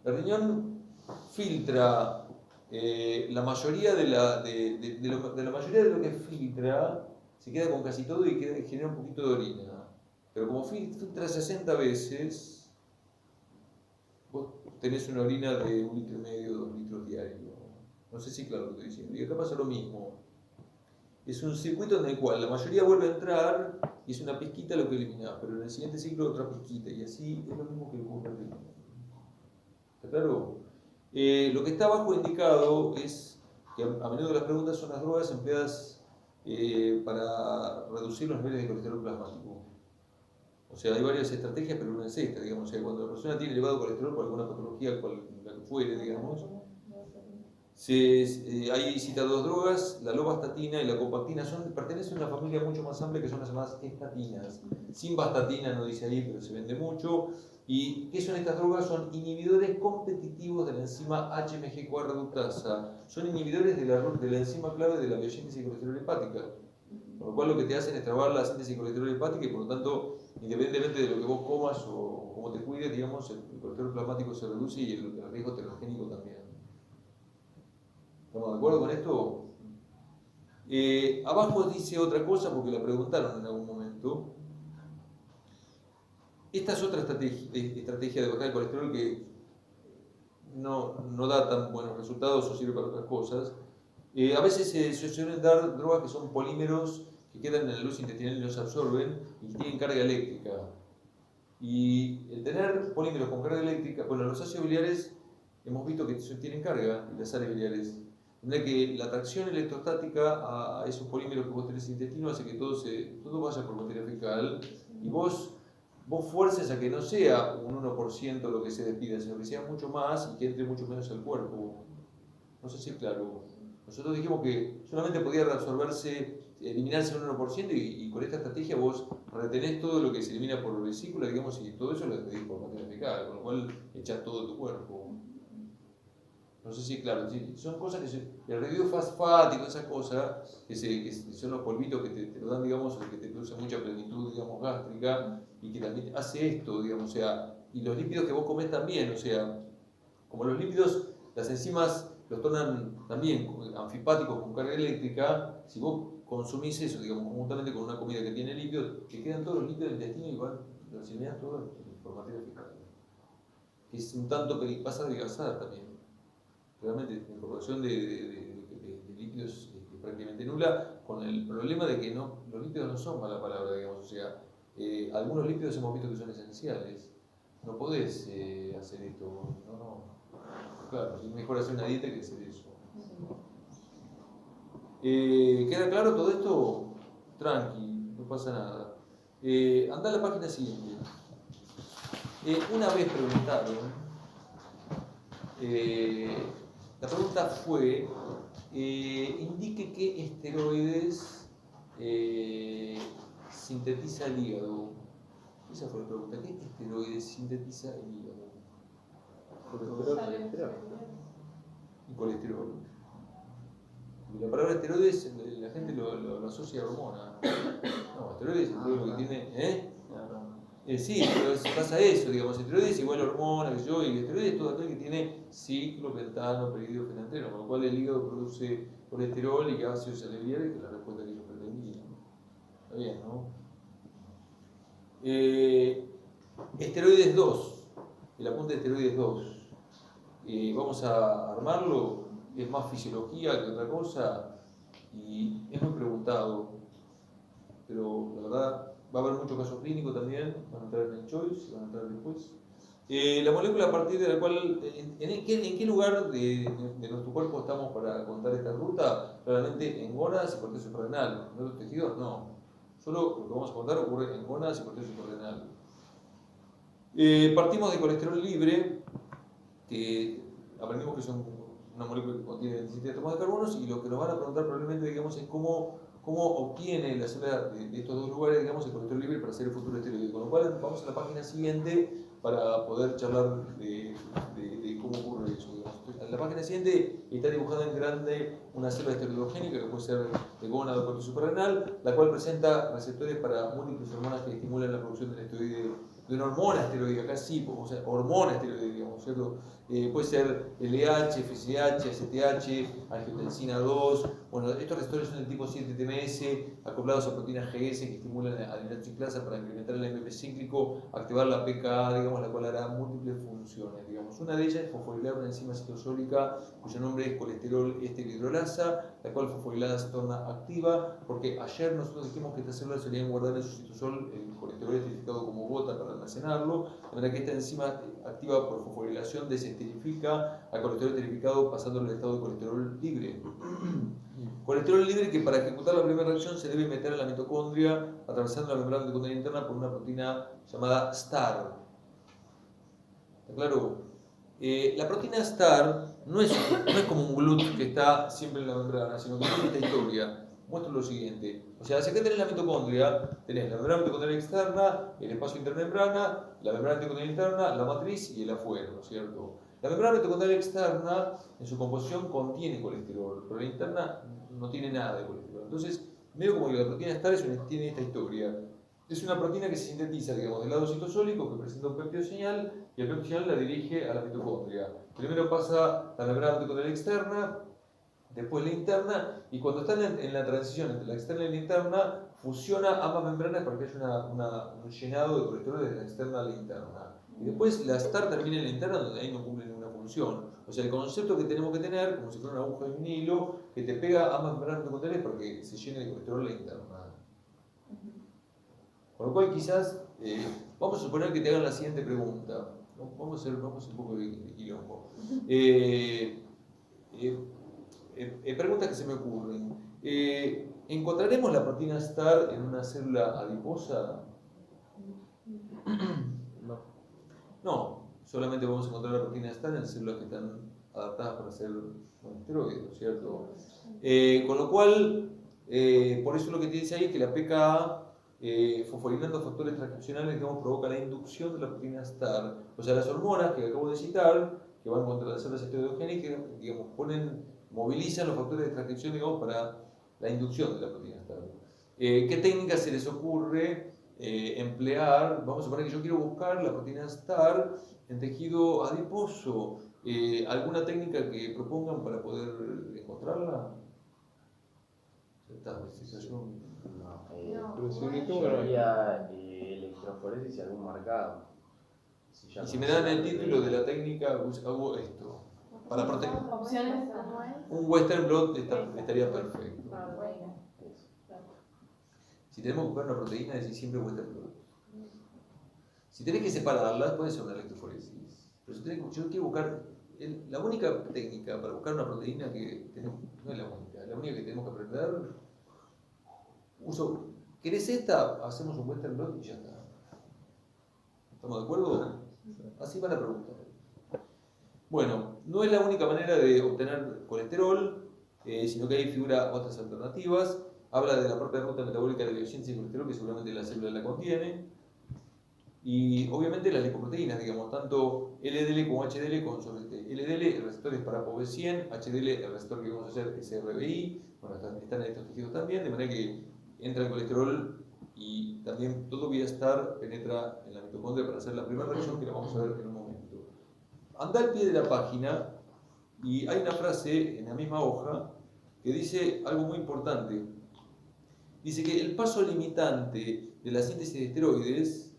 El riñón filtra la mayoría de la mayoría de lo que filtra, se queda con casi todo y genera un poquito de orina. Pero como filtra 60 veces, vos tenés una orina de 1,5 litros, 2 litros diarios. No sé si claro lo que estoy diciendo. Y acá pasa lo mismo. Es un circuito en el cual la mayoría vuelve a entrar y es una pizquita lo que eliminás, pero en el siguiente ciclo otra pizquita, y así es lo mismo que ocurre en el riñón. ¿Está claro? Lo que está abajo indicado es que a menudo las preguntas son las drogas empleadas para reducir los niveles de colesterol plasmático. O sea, hay varias estrategias, pero una es esta, digamos. O sea, cuando la persona tiene elevado colesterol por alguna patología, la que fuere, digamos, hay citadas dos drogas, la lovastatina y la copactina, pertenecen a una familia mucho más amplia que son las llamadas estatinas. Simvastatina no dice ahí, pero se vende mucho. ¿Y qué son estas drogas? Son inhibidores competitivos de la enzima HMG-CoA reductasa. Son inhibidores de la enzima clave de la biosíntesis de colesterol hepática. Con lo cual lo que te hacen es trabar la síntesis de colesterol hepática y por lo tanto, independientemente de lo que vos comas o cómo te cuides, digamos, el colesterol plasmático se reduce y el riesgo termogénico también. ¿Estamos de acuerdo con esto? Abajo dice otra cosa porque la preguntaron en algún momento. Esta es otra estrategia de bajar el colesterol que no da tan buenos resultados o sirve para otras cosas. A veces se suelen dar drogas que son polímeros que quedan en la luz intestinal y no se absorben y que tienen carga eléctrica. Y el tener polímeros con carga eléctrica, bueno, los ácidos biliares hemos visto que tienen carga, y las sales biliares. De que la atracción electrostática a esos polímeros que vos tenés en el intestino hace que todo vaya por materia fecal y vos fuerces a que no sea un 1% lo que se despida, sino que sea mucho más y que entre mucho menos al cuerpo. No sé si es claro. Nosotros dijimos que solamente podía reabsorberse, eliminarse un 1% y con esta estrategia vos retenés todo lo que se elimina por vesícula, digamos, y todo eso lo despedís por materia fecal, con lo cual echás todo tu cuerpo. No sé si, claro, son cosas que el residuo fosfático, esas cosas, que son los polvitos que te lo dan, digamos, que te producen mucha plenitud, digamos, gástrica, y que también hace esto, digamos, o sea, y los lípidos que vos comés también, o sea, como los lípidos, las enzimas los tornan también anfipáticos con carga eléctrica, si vos consumís eso, digamos, conjuntamente con una comida que tiene lípidos, te quedan todos los lípidos del intestino y igual los eliminas todo por materia fecal. Que es un tanto que pasa a adelgazar también. Realmente la incorporación de lípidos es prácticamente nula, con el problema de que los lípidos no son mala palabra, digamos, o sea, algunos lípidos hemos visto que son esenciales, no podés hacer esto, claro, es mejor hacer una dieta que hacer eso. ¿Queda claro todo esto? Tranqui, no pasa nada. Andá a la página siguiente. Una vez preguntaron, la pregunta fue, indique qué esteroides sintetiza el hígado. Esa fue la pregunta, ¿qué esteroides sintetiza el hígado? Y colesterol. Y la palabra esteroides, la gente lo asocia a hormona. No, esteroides es todo lo que tiene, sí, pero pasa eso, digamos, esteroides igual a hormona, que yo, y esteroides es todo aquel que tiene ciclopentano, peridofenanteno, con lo cual el hígado produce colesterol y ácidos salivarios, que es la respuesta que ellos pretendían. Está bien, ¿no? Esteroides 2, el apunte de esteroides 2. Vamos a armarlo, es más fisiología que otra cosa, y es muy preguntado, pero la verdad va a haber muchos casos clínicos también, van a entrar en el choice, van a entrar después. La molécula a partir de la cual, ¿en qué lugar de nuestro cuerpo estamos para contar esta ruta? Claramente en gónadas y corteza suprarrenal. ¿En otros tejidos? No. Solo lo que vamos a contar ocurre en gónadas y corteza suprarrenal. Partimos de colesterol libre, que aprendimos que son una molécula que contiene 17 átomos de carbonos, y lo que nos van a preguntar probablemente, digamos, es cómo obtiene la célula de estos dos lugares, digamos, el colesterol libre para hacer el futuro esteroide. Con lo cual vamos a la página siguiente para poder charlar de cómo ocurre eso. Digamos. En la página siguiente está dibujada en grande una célula esteroidogénica que puede ser de gónado o corte suprarrenal, la cual presenta receptores para múltiples hormonas que estimulan la producción del esteroide, de una hormona esteroide, acá sí, o sea, hormona esteroide, digamos, ¿cierto? Puede ser LH, FSH, ACTH, angiotensina 2. Bueno, estos receptores son del tipo 7-TMS, acoplados a proteínas GS que estimulan a la nitroxiclasa para incrementar el AMP cíclico, activar la PKA, digamos, la cual hará múltiples funciones, digamos. Una de ellas es fosforilar una enzima citosólica cuyo nombre es colesterol esterohidrolasa, la cual fosforilada se torna activa, porque ayer nosotros dijimos que estas células solían guardar en su citosol el colesterol esterificado como gota para almacenarlo, de manera que esta enzima activa por fosforilación desesterifica al colesterol esterificado pasándolo al estado de colesterol libre. Colesterol libre que para ejecutar la primera reacción se debe meter a la mitocondria atravesando la membrana mitocondrial interna por una proteína llamada STAR. ¿Está claro? La proteína STAR no es como un GLUT que está siempre en la membrana, sino que tiene esta historia. Muestro lo siguiente. O sea, si acá tenés la mitocondria, tenés la membrana mitocondrial externa, el espacio intermembrana, la membrana mitocondrial interna, la matriz y el afuera, ¿no es cierto? La membrana mitocondrial externa, en su composición, contiene colesterol, pero la interna no tiene nada de colesterol. Entonces, medio como que la proteína STAR tiene esta historia. Es una proteína que se sintetiza, digamos, del lado citosólico, que presenta un péptido señal, y el péptido señal la dirige a la mitocondria. Primero pasa a la membrana mitocondrial externa, después la interna, y cuando están en la transición entre la externa y la interna, fusiona ambas membranas para que haya un llenado de colesterol desde la externa a la interna. Y después la STAR termina en la interna, donde ahí no cumple ninguna función. O sea, el concepto que tenemos que tener, como si fuera una aguja de un hilo, que te pega ambas membranas mitocondriales para que se llene de colesterol la interna. Con lo cual quizás, vamos a suponer que te hagan la siguiente pregunta. Vamos a un poco de quilombo. Preguntas que se me ocurren. ¿Encontraremos la proteína STAR en una célula adiposa? No, solamente vamos a encontrar la proteína STAR en células que están adaptadas para ser esteroides, ¿cierto? Con lo cual, por eso lo que te dice ahí es que la PKA, fosforilando factores transcripcionales, digamos, provoca la inducción de la proteína STAR. O sea, las hormonas que acabo de citar, que van contra las células esteroidogénicas, digamos, movilizan los factores de transcripción, digamos, para la inducción de la proteína STAR. ¿Qué técnica se les ocurre emplear? Vamos a suponer que yo quiero buscar la proteína STAR en tejido adiposo. ¿Alguna técnica que propongan para poder encontrarla? Pero si ni tú, Yo haría electroforesis y algún marcado. Y si me dan el título de la técnica, hago esto. Para proteger. Opciones. Un Western blot estaría perfecto. Si tenemos que buscar una proteína, decís siempre Western blot. Si tenés que separarlas, puede ser una electroforesis. Pero si yo quiero buscar, la única técnica para buscar una proteína que tenemos, no es la única que tenemos que aprender. ¿Querés esta? Hacemos un Western blot y ya está. ¿Estamos de acuerdo? Así va la pregunta. Bueno, no es la única manera de obtener colesterol, sino que ahí figura otras alternativas. Habla de la propia ruta metabólica de biosíntesis de colesterol, que seguramente la célula la contiene. Y obviamente las lipoproteínas, digamos, tanto LDL como HDL, LDL, el receptor es para ApoB100, HDL, el receptor que vamos a hacer es RBI, bueno, están en estos tejidos también, de manera que entra el colesterol y también todo vía STAR penetra en la mitocondria para hacer la primera reacción que la vamos a ver en un momento. Anda al pie de la página y hay una frase en la misma hoja que dice algo muy importante. Dice que el paso limitante de la síntesis de esteroides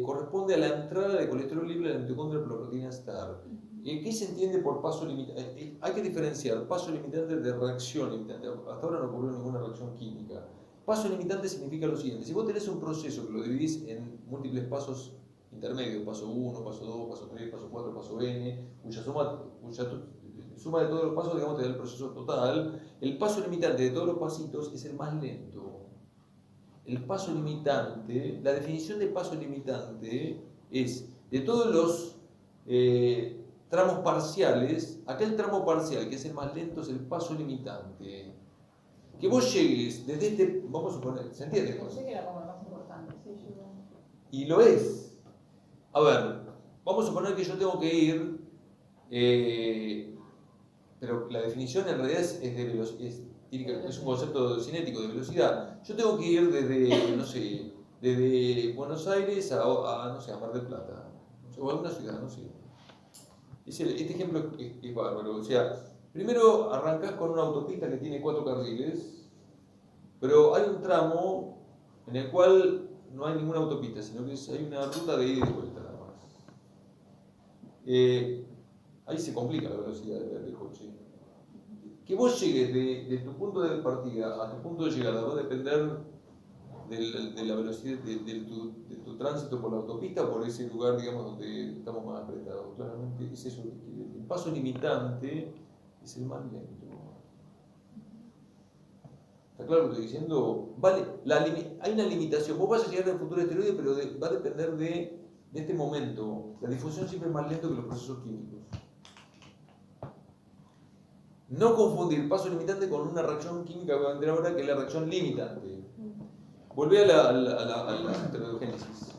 corresponde a la entrada de colesterol libre a la mitocondria por la proteína STAR. ¿Qué se entiende por paso limitante? Hay que diferenciar paso limitante de reacción limitante. Hasta ahora no ocurrió ninguna reacción química. Paso limitante significa lo siguiente: si vos tenés un proceso que lo dividís en múltiples pasos intermedios, paso 1, paso 2, paso 3, paso 4, paso n, cuya suma de todos los pasos, digamos, te da el proceso total, el paso limitante de todos los pasitos es el más lento. El paso limitante, la definición de paso limitante es de todos los tramos parciales, aquel tramo parcial que es el más lento es el paso limitante. Que vos llegues desde este, vamos a suponer, ¿se entiende? Pensé que era como lo más importante. Sí, yo... Y lo es. A ver, vamos a suponer que yo tengo que ir Pero la definición en realidad es un concepto cinético de velocidad. Yo tengo que ir desde, no sé, desde Buenos Aires no sé, a Mar del Plata, o a alguna ciudad, no sé. Este ejemplo es bárbaro. O sea, primero arrancás con una autopista que tiene 4 carriles, pero hay un tramo en el cual no hay ninguna autopista, sino que hay una ruta de ida y de vuelta nada más. Ahí se complica la velocidad del coche. Que vos llegues de tu punto de partida a tu punto de llegada va a depender de la velocidad de tu tránsito por la autopista o por ese lugar, digamos, donde estamos más apretados. Claramente es eso. El paso limitante es el más lento. ¿Está claro lo que estoy diciendo? Vale, hay una limitación. Vos vas a llegar al futuro esteroide, pero va a depender de este momento. La difusión siempre es más lento que los procesos químicos. No confundir paso limitante con una reacción química que va a entrar ahora, que es la reacción limitante. Volví a la esteroidogénesis.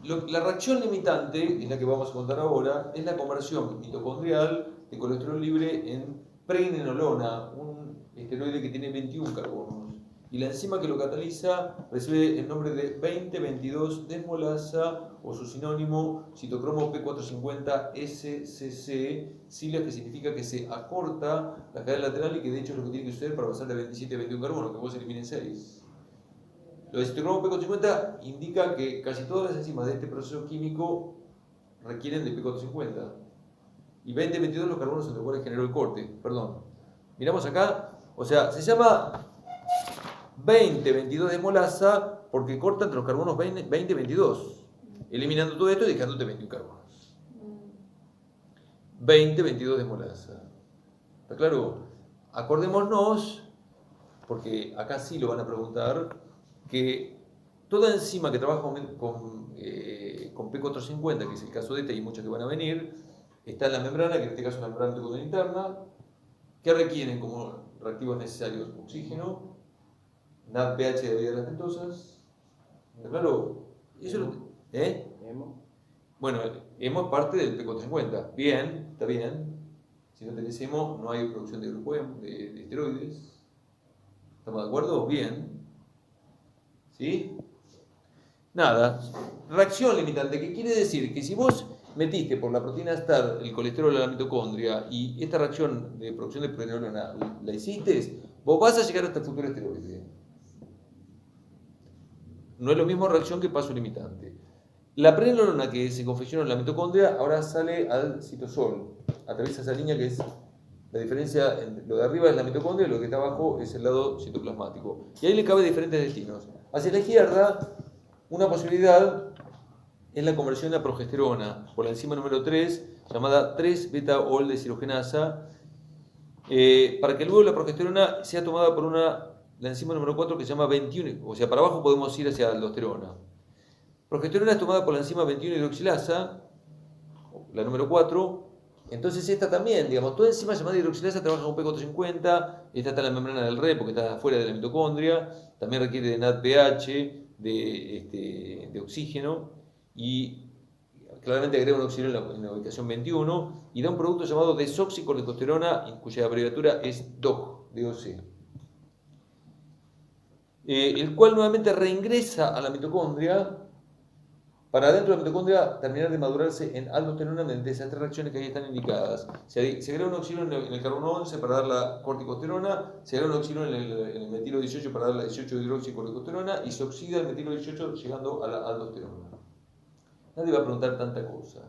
La reacción limitante, es la que vamos a contar ahora, es la conversión mitocondrial de colesterol libre en pregnenolona, un esteroide que tiene 21 carbonos. Y la enzima que lo cataliza recibe el nombre de 20-22-desmolasa o su sinónimo citocromo P450-SCC, sigla que significa que se acorta la cadena lateral y que de hecho es lo que tiene que suceder para pasar de 27 a 21 carbonos, que vos elimines 6. Lo de citocromo P450 indica que casi todas las enzimas de este proceso químico requieren de P450. Y 20-22 los carbonos entre los cuales generó el corte. Perdón. Miramos acá. O sea, se llama 20-22 desmolasa porque corta entre los carbonos 20-22. Eliminando todo esto y dejándote 21 carbonos. 20-22 desmolasa. ¿Está claro? Acordémonos, porque acá sí lo van a preguntar, que toda enzima que trabaja con P450, que es el caso de esta y muchas que van a venir, está en la membrana, que en este caso es la membrana mitocondrial interna, que requieren como reactivos necesarios oxígeno, NADPH de bebidas lactosas. ¿Está claro? Eso Hemo. Bueno, hemo es parte del P450. Bien, está bien. Si no tenés hemo, no hay producción de grupo hemo, de esteroides. ¿Estamos de acuerdo? Bien. ¿Sí? Nada. Reacción limitante, que quiere decir que si vos metiste por la proteína STAR el colesterol a la mitocondria y esta reacción de producción de pregnenolona la hiciste, vos vas a llegar hasta el futuro esteroide. No es lo mismo reacción que paso limitante. La pregnenolona que se confecciona en la mitocondria ahora sale al citosol. Atraviesa esa línea que es la diferencia entre lo de arriba es la mitocondria y lo que está abajo es el lado citoplasmático. Y ahí le cabe diferentes destinos. Hacia la izquierda, una posibilidad es la conversión a progesterona por la enzima número 3, llamada 3-beta-ol deshidrogenasa, para que luego la progesterona sea tomada por la enzima número 4 que se llama 21, o sea, para abajo podemos ir hacia aldosterona. Progesterona es tomada por la enzima 21-hidroxilasa, la número 4. Entonces esta también, digamos, toda enzima llamada hidroxilasa trabaja con P450, esta está en la membrana del RE porque está fuera de la mitocondria, también requiere de NADPH, de oxígeno, y claramente agrega un oxígeno en la ubicación 21, y da un producto llamado desoxicorticosterona, cuya abreviatura es DOC, DOC. El cual nuevamente reingresa a la mitocondria para dentro de la mitocondria terminar de madurarse en aldosterona mediante esas 3 reacciones que ahí están indicadas. Se agrega un oxígeno en el carbono 11 para dar la corticosterona, se agrega un oxígeno en el metilo 18 para dar la 18-hidroxicorticosterona y se oxida el metilo 18 llegando a la aldosterona. Nadie va a preguntar tanta cosa.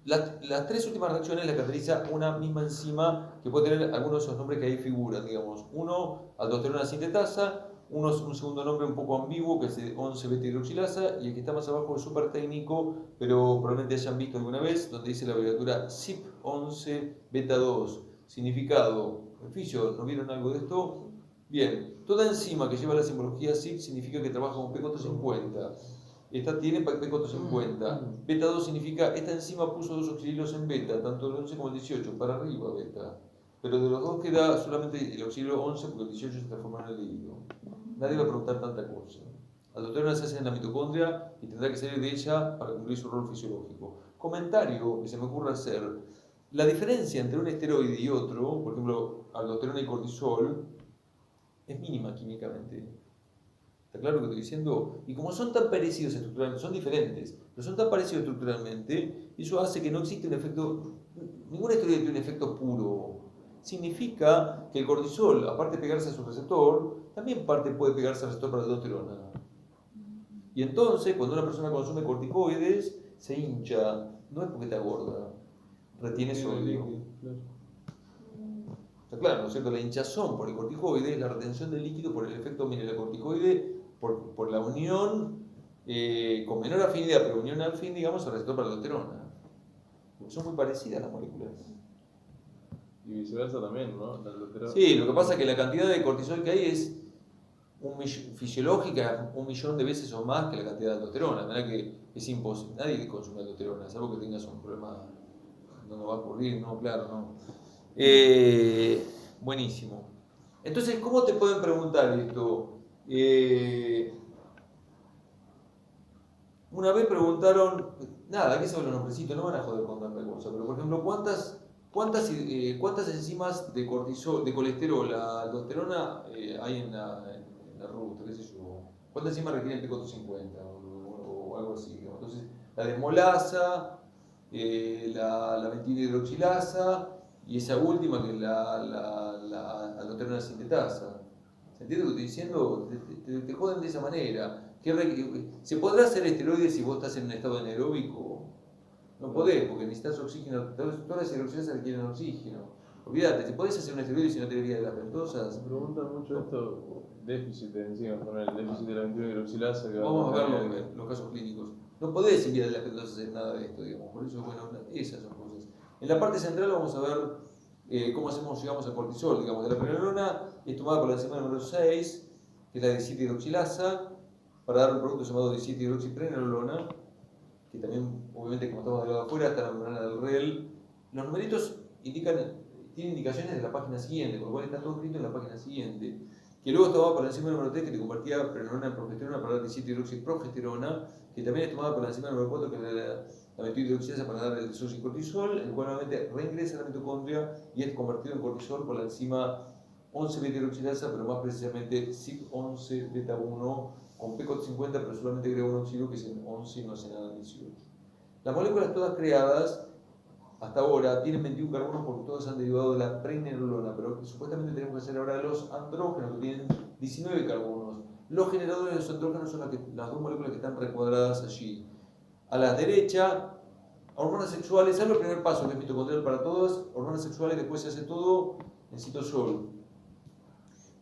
Las 3 últimas reacciones las caracteriza una misma enzima que puede tener algunos de esos nombres que ahí figuran, digamos. Uno, aldosterona sintetasa, un segundo nombre un poco ambiguo que es 11-beta-hidroxilasa, y el que está más abajo es súper técnico, pero probablemente hayan visto alguna vez, donde dice la abreviatura CYP11-beta-2. Significado, beneficio, ¿no vieron algo de esto? Bien, toda enzima que lleva la simbología CYP significa que trabaja con P450. Esta tiene P450. Beta 2 significa esta enzima puso 2 oxililos en beta, tanto el 11 como el 18, para arriba beta. Pero de los dos queda solamente el oxilio 11 porque el 18 se transforma en el hilo. Nadie va a preguntar tanta cosa. aldosterona se hace en la mitocondria y tendrá que salir de ella para cumplir su rol fisiológico. Comentario que se me ocurre hacer: la diferencia entre un esteroide y otro, por ejemplo, aldosterona y cortisol, es mínima químicamente. ¿Está claro lo que estoy diciendo? Y como son tan parecidos estructuralmente, son diferentes, pero son tan parecidos estructuralmente, eso hace que no existe un efecto, ningún esteroide tiene un efecto puro. Significa que el cortisol, aparte de pegarse a su receptor, también puede pegarse al receptor para la aldosterona. Y entonces, cuando una persona consume corticoides, se hincha, no es porque está gorda, retiene sodio. Está claro, ¿no es cierto? La hinchazón por el corticoide es la retención del líquido por el efecto mineralocorticoide, por la unión con menor afinidad, pero unión al fin, digamos, al receptor para la aldosterona. Porque son muy parecidas las moléculas. Y viceversa también, ¿no? La aldosterona. Sí, lo que pasa es que la cantidad de cortisol que hay es fisiológica 1.000.000 de veces o más que la cantidad de aldosterona. De manera que es imposible. Nadie consume aldosterona, salvo que tengas un problema. No va a ocurrir, no, claro, no. Buenísimo. Entonces, ¿cómo te pueden preguntar esto? Una vez preguntaron, nada, aquí sobre los nombrecitos, no van a joder con tanta cosa, pero por ejemplo, ¿cuántas enzimas de cortisol, de colesterol, la aldosterona hay en la ruta, qué sé yo? ¿Cuántas enzimas requiere el P450 o algo así? Digamos? Entonces, la desmolasa, la 21-hidroxilasa y esa última que es la aldosterona sintetasa. ¿Se entiende lo que estoy diciendo? Te joden de esa manera. ¿Se podrá hacer esteroides si vos estás en un estado anaeróbico? No podés, porque necesitas oxígeno. Todas las hidroxilasas requieren oxígeno. Olvídate, ¿te podés hacer un esteroide si no te deberías de las ventosas? Se preguntan mucho esto, déficit de enzimas, con el déficit de la 21-hidroxilasa. Vamos a ver los casos clínicos. No podés enviar las ventosas en nada de esto, digamos. Por eso, bueno, esas son cosas. En la parte central vamos a ver cómo llegamos al cortisol. Digamos, de la prenolona es tomada por la enzima número 6, que es la 17-hidroxilasa, para dar un producto llamado 17-hidroxiprenolona, que también, obviamente, como estamos del lado de afuera, está en la membrana del REL. Los numeritos tienen indicaciones de la página siguiente, con lo cual está todo escrito en la página siguiente. Que luego es tomada por la enzima número 3, que te convertía prenolona en progesterona para dar 17-hidroxiprogesterona, que también es tomada por la enzima número 4, que es la 21-hidroxilasa para dar el desoxicortisol, el cual nuevamente reingresa a la mitocondria y es convertido en cortisol por la enzima 11-beta-hidroxilasa, pero más precisamente CYP11-beta-1 con P450, pero solamente agrega un oxígeno que es en 11 y no hace nada en 18. Las moléculas todas creadas hasta ahora tienen 21 carbonos porque todas han derivado de la prenenolona, pero supuestamente tenemos que hacer ahora los andrógenos que tienen 19 carbonos. Los generadores de los andrógenos son las dos moléculas que están recuadradas allí. A la derecha, hormonas sexuales, es el primer paso que es mitocondrial para todas, hormonas sexuales, después se hace todo en citosol.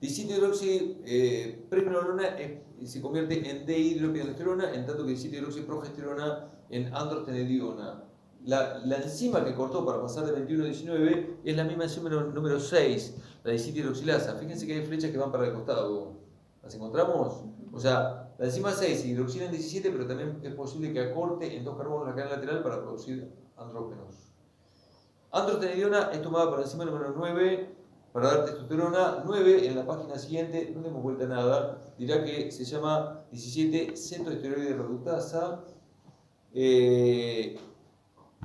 17-hidroxiprenolona se convierte en dihidroepiandrosterona, en tanto que 17-hidroxiprogesterona en androstenediona. La enzima que cortó para pasar de 21 a 19 es la misma enzima número 6, la 17-hidroxilasa. Fíjense que hay flechas que van para el costado. ¿Las encontramos? O sea, la enzima 6 se hidroxila en 17, pero también es posible que acorte en 2 carbonos la cadena lateral para producir andrógenos. Androstenediona es tomada por la enzima número 9 para dar testosterona. 9 en la página siguiente, no demos vuelta a nada, dirá que se llama 17-centroesteroide reductasa.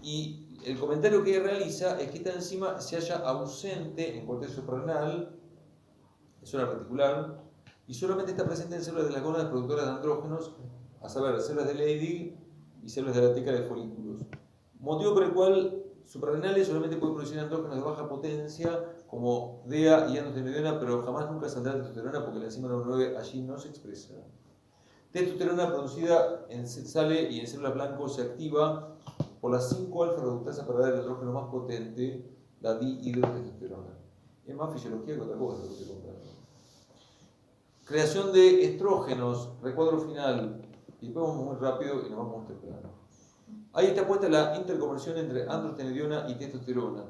Y el comentario que realiza es que esta enzima se halla ausente en corteza suprarrenal, en zona reticular, y solamente está presente en células de las gónadas productoras de andrógenos, a saber, células de Leydig y células de la teca de folículos. Motivo por el cual suprarrenales solamente pueden producir andrógenos de baja potencia, como DEA y androstenediona, pero jamás nunca saldrá testosterona porque la enzima número 9 allí no se expresa. Testosterona producida sale y en células blancas se activa por la 5-alfa reductasa para dar el andrógeno más potente, la dihidrotestosterona. Es más fisiología que otra cosa lo que estoy contando. Creación de estrógenos, recuadro final. Y después vamos muy rápido y nos vamos temprano. Ahí está puesta la interconversión entre androstenediona y testosterona.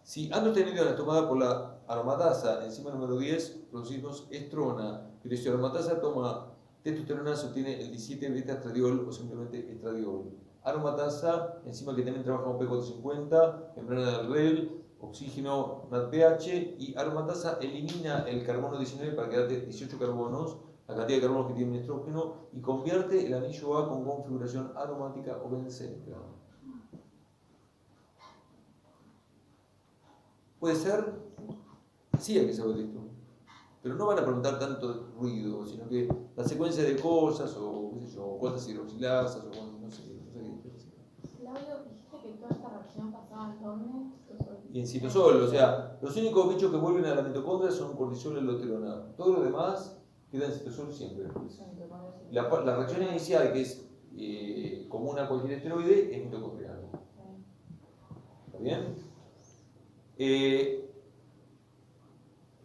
Si androstenediona es tomada por la aromatasa, enzima número 10, producimos estrona. Pero si aromatasa toma testosterona, se obtiene el 17-beta-estradiol o simplemente estradiol. Aromatasa, enzima que también trabaja con P450, membrana del REL, oxígeno NADPH, y aromatasa elimina el carbono 19 para quedarte 18 carbonos, la cantidad de carbonos que tiene un estrógeno y convierte el anillo A con configuración aromática o bencénica. ¿Puede ser? Sí, hay que saber esto. Pero no van a preguntar tanto de ruido, sino que la secuencia de cosas, o qué sé yo, cuántas hidroxilasas, o cuántas, no sé qué. Claudio, dijiste que toda esta reacción pasaba en dónde? Y en citosol, o sea, los únicos bichos que vuelven a la mitocondria son cortisol y aldosterona. Todo lo demás queda en citosol siempre. La reacción inicial, que es común a cualquier esteroide, es mitocondrial. ¿Está bien?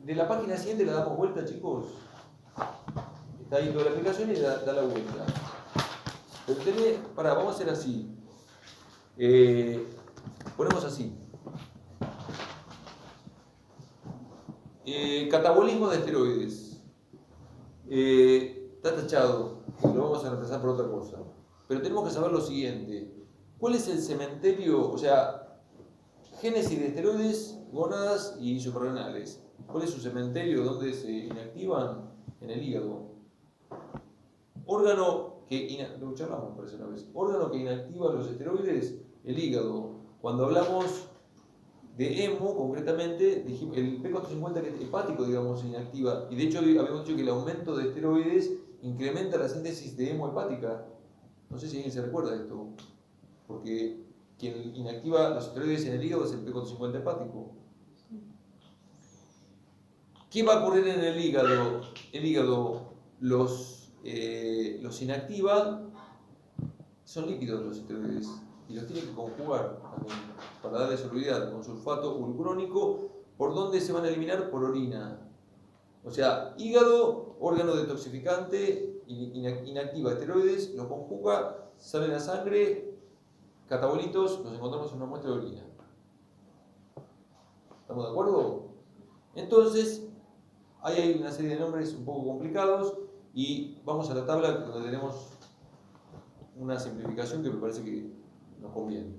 De la página siguiente la damos vuelta, chicos. Está ahí toda la aplicación y da la vuelta. Pero vamos a hacer así. Ponemos así. Catabolismo de esteroides. Está tachado. Lo vamos a reemplazar por otra cosa. Pero tenemos que saber lo siguiente. ¿Cuál es el cementerio? O sea, génesis de esteroides, gónadas y suprarrenales. ¿Cuál es su cementerio? ¿Dónde se inactivan? En el hígado. Órgano que lo charlamos por una vez. Órgano que inactiva los esteroides, el hígado. Cuando hablamos de hemo, concretamente, dijimos, el P450 que es hepático, digamos, se inactiva. Y de hecho habíamos dicho que el aumento de esteroides incrementa la síntesis de hemo hepática. No sé si alguien se recuerda de esto. Porque quien inactiva los esteroides en el hígado es el P450 hepático. ¿Qué va a ocurrir en el hígado? El hígado los inactiva, son líquidos los esteroides y los tiene que conjugar también para darle solubilidad con sulfato urocrónico. ¿Por dónde se van a eliminar? Por orina. O sea, hígado, órgano detoxificante, inactiva esteroides, lo conjuga, sale la sangre, catabolitos, los encontramos en una muestra de orina. ¿Estamos de acuerdo? Entonces, ahí hay una serie de nombres un poco complicados y vamos a la tabla donde tenemos una simplificación que me parece que nos conviene.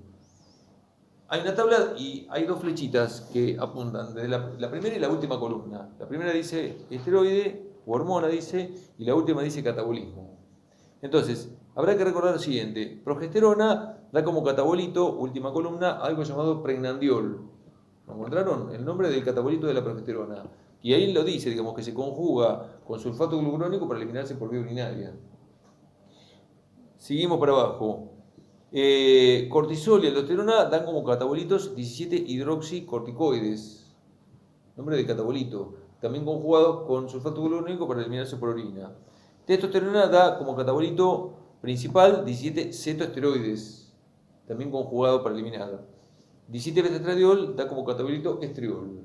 Hay una tabla y hay dos flechitas que apuntan desde la primera y la última columna. La primera dice esteroide o hormona, dice, y la última dice catabolismo. Entonces, habrá que recordar lo siguiente. Progesterona da como catabolito, última columna, algo llamado pregnandiol. ¿Lo encontraron? El nombre del catabolito de la progesterona. Y ahí lo dice, digamos, que se conjuga con sulfato glucurónico para eliminarse por vía urinaria. Seguimos para abajo. Cortisol y aldosterona dan como catabolitos 17 hidroxicorticoides. Nombre de catabolito. También conjugado con sulfato glucurónico para eliminarse por orina. Testosterona da como catabolito principal 17 cetoesteroides. También conjugado para eliminar. 17 beta-estradiol da como catabolito estriol,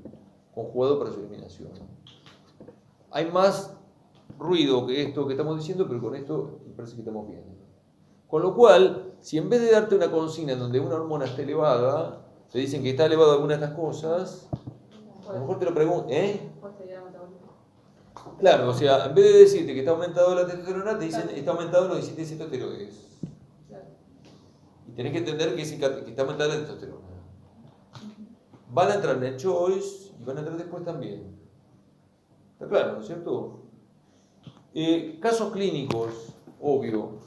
conjugado para su eliminación. Hay más ruido que esto que estamos diciendo, pero con esto me parece que estamos bien. Con lo cual, si en vez de darte una consigna en donde una hormona esté elevada, te dicen que está elevada alguna de estas cosas, a lo mejor te lo preguntan, Claro, o sea, en vez de decirte que está aumentado la testosterona, te dicen está aumentado los 17 cetoesteroides. Y tenés que entender que está aumentada la testosterona. Van a entrar en el choice y van a entrar después también. ¿Está claro, no es cierto? Casos clínicos, obvio.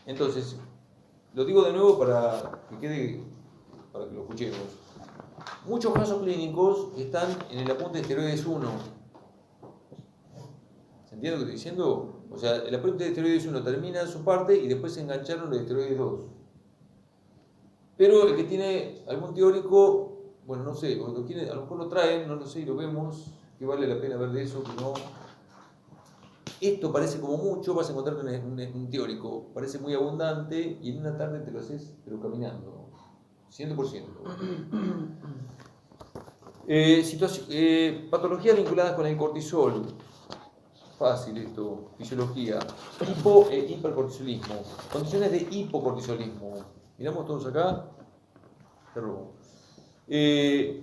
Entonces, lo digo de nuevo para que lo escuchemos. Muchos casos clínicos están en el apunte de esteroides 1. ¿Se entiende lo que estoy diciendo? O sea, el apunte de esteroides 1 termina en su parte y después se engancharon los esteroides 2. Pero el que tiene algún teórico, bueno, no sé, o a lo mejor lo traen, no lo sé, y lo vemos, que vale la pena ver de eso, que no. Esto parece como mucho, vas a encontrarte un teórico, parece muy abundante, y en una tarde te lo haces, pero caminando, 100%. Patologías vinculadas con el cortisol. Fácil esto, fisiología. Hipo e hipercortisolismo. Condiciones de hipocortisolismo. Miramos todos acá. Te robo. El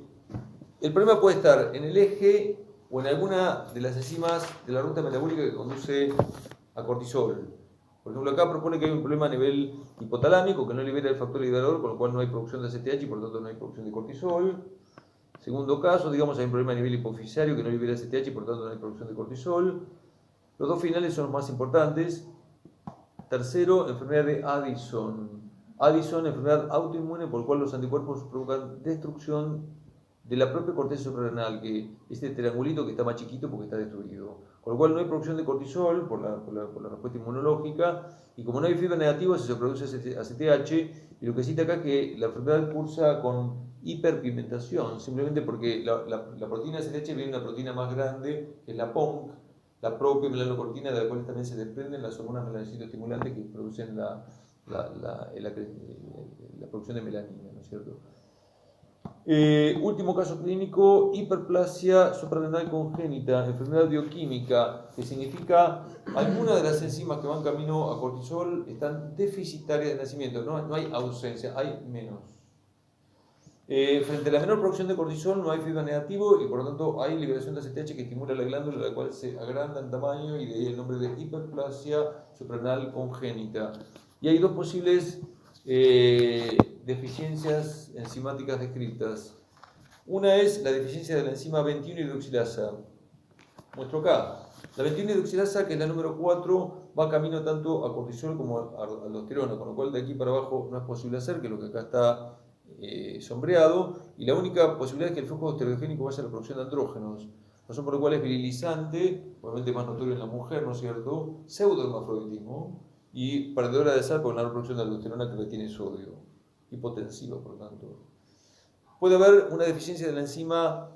problema puede estar en el eje o en alguna de las enzimas de la ruta metabólica que conduce a cortisol. Por ejemplo, acá propone que hay un problema a nivel hipotalámico que no libera el factor liberador, con lo cual no hay producción de ACTH y por lo tanto no hay producción de cortisol. Segundo caso, digamos, hay un problema a nivel hipofisario que no libera ACTH y por lo tanto no hay producción de cortisol. Los dos finales son los más importantes. Tercero, enfermedad de Addison. Addison, enfermedad autoinmune por la cual los anticuerpos provocan destrucción de la propia corteza suprarrenal, que este triangulito que está más chiquito porque está destruido. Con lo cual no hay producción de cortisol por la respuesta inmunológica, y como no hay fibra negativa, se produce ACTH, y lo que cita acá es que la enfermedad cursa con hiperpigmentación, simplemente porque la proteína ACTH viene de una proteína más grande, que es la PONC, la propia melanocortina, de la cual también se desprenden las hormonas melanocitoestimulantes que producen la producción de melanina, ¿no es cierto? Último caso clínico, hiperplasia suprarrenal congénita, enfermedad bioquímica, que significa algunas de las enzimas que van camino a cortisol están deficitarias de nacimiento, no hay ausencia, hay menos. Frente a la menor producción de cortisol no hay feedback negativo y por lo tanto hay liberación de ACTH que estimula la glándula, la cual se agranda en tamaño, y de ahí el nombre de hiperplasia suprarrenal congénita. Y hay dos posibles deficiencias enzimáticas descritas. Una es la deficiencia de la enzima 21 hidroxilasa. Muestro acá. La 21 hidroxilasa, que es la número 4, va camino tanto a cortisol como a aldosterona, con lo cual de aquí para abajo no es posible hacer, que es lo que acá está sombreado, y la única posibilidad es que el flujo esteroidogénico vaya a la producción de andrógenos, razón por la cual es virilizante, obviamente más notorio en la mujer, ¿no es cierto?, pseudohermafroditismo, y perdedora de sal por la producción de aldosterona que retiene sodio, hipotensiva por lo tanto. Puede haber una deficiencia de la enzima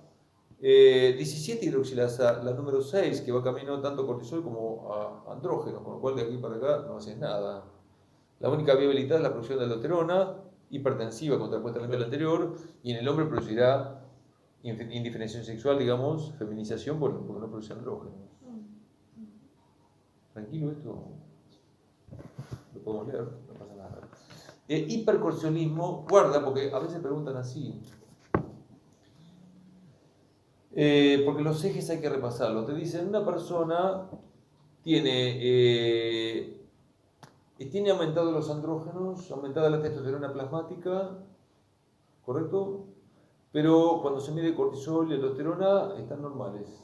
17 hidroxilasa, la número 6, que va camino tanto a cortisol como a andrógenos, con lo cual de aquí para acá no haces nada. La única viabilidad es la producción de aldosterona, hipertensiva contrapuestamente a la anterior, y en el hombre producirá indiferenciación sexual, digamos, feminización, porque no produce andrógenos. Tranquilo esto, lo podemos leer, no pasa nada. Hipercortisolismo, guarda, porque a veces preguntan así, porque los ejes hay que repasarlos. Te dicen, una persona tiene aumentado los andrógenos, aumentada la testosterona plasmática, ¿correcto? Pero cuando se mide cortisol y aldosterona están normales.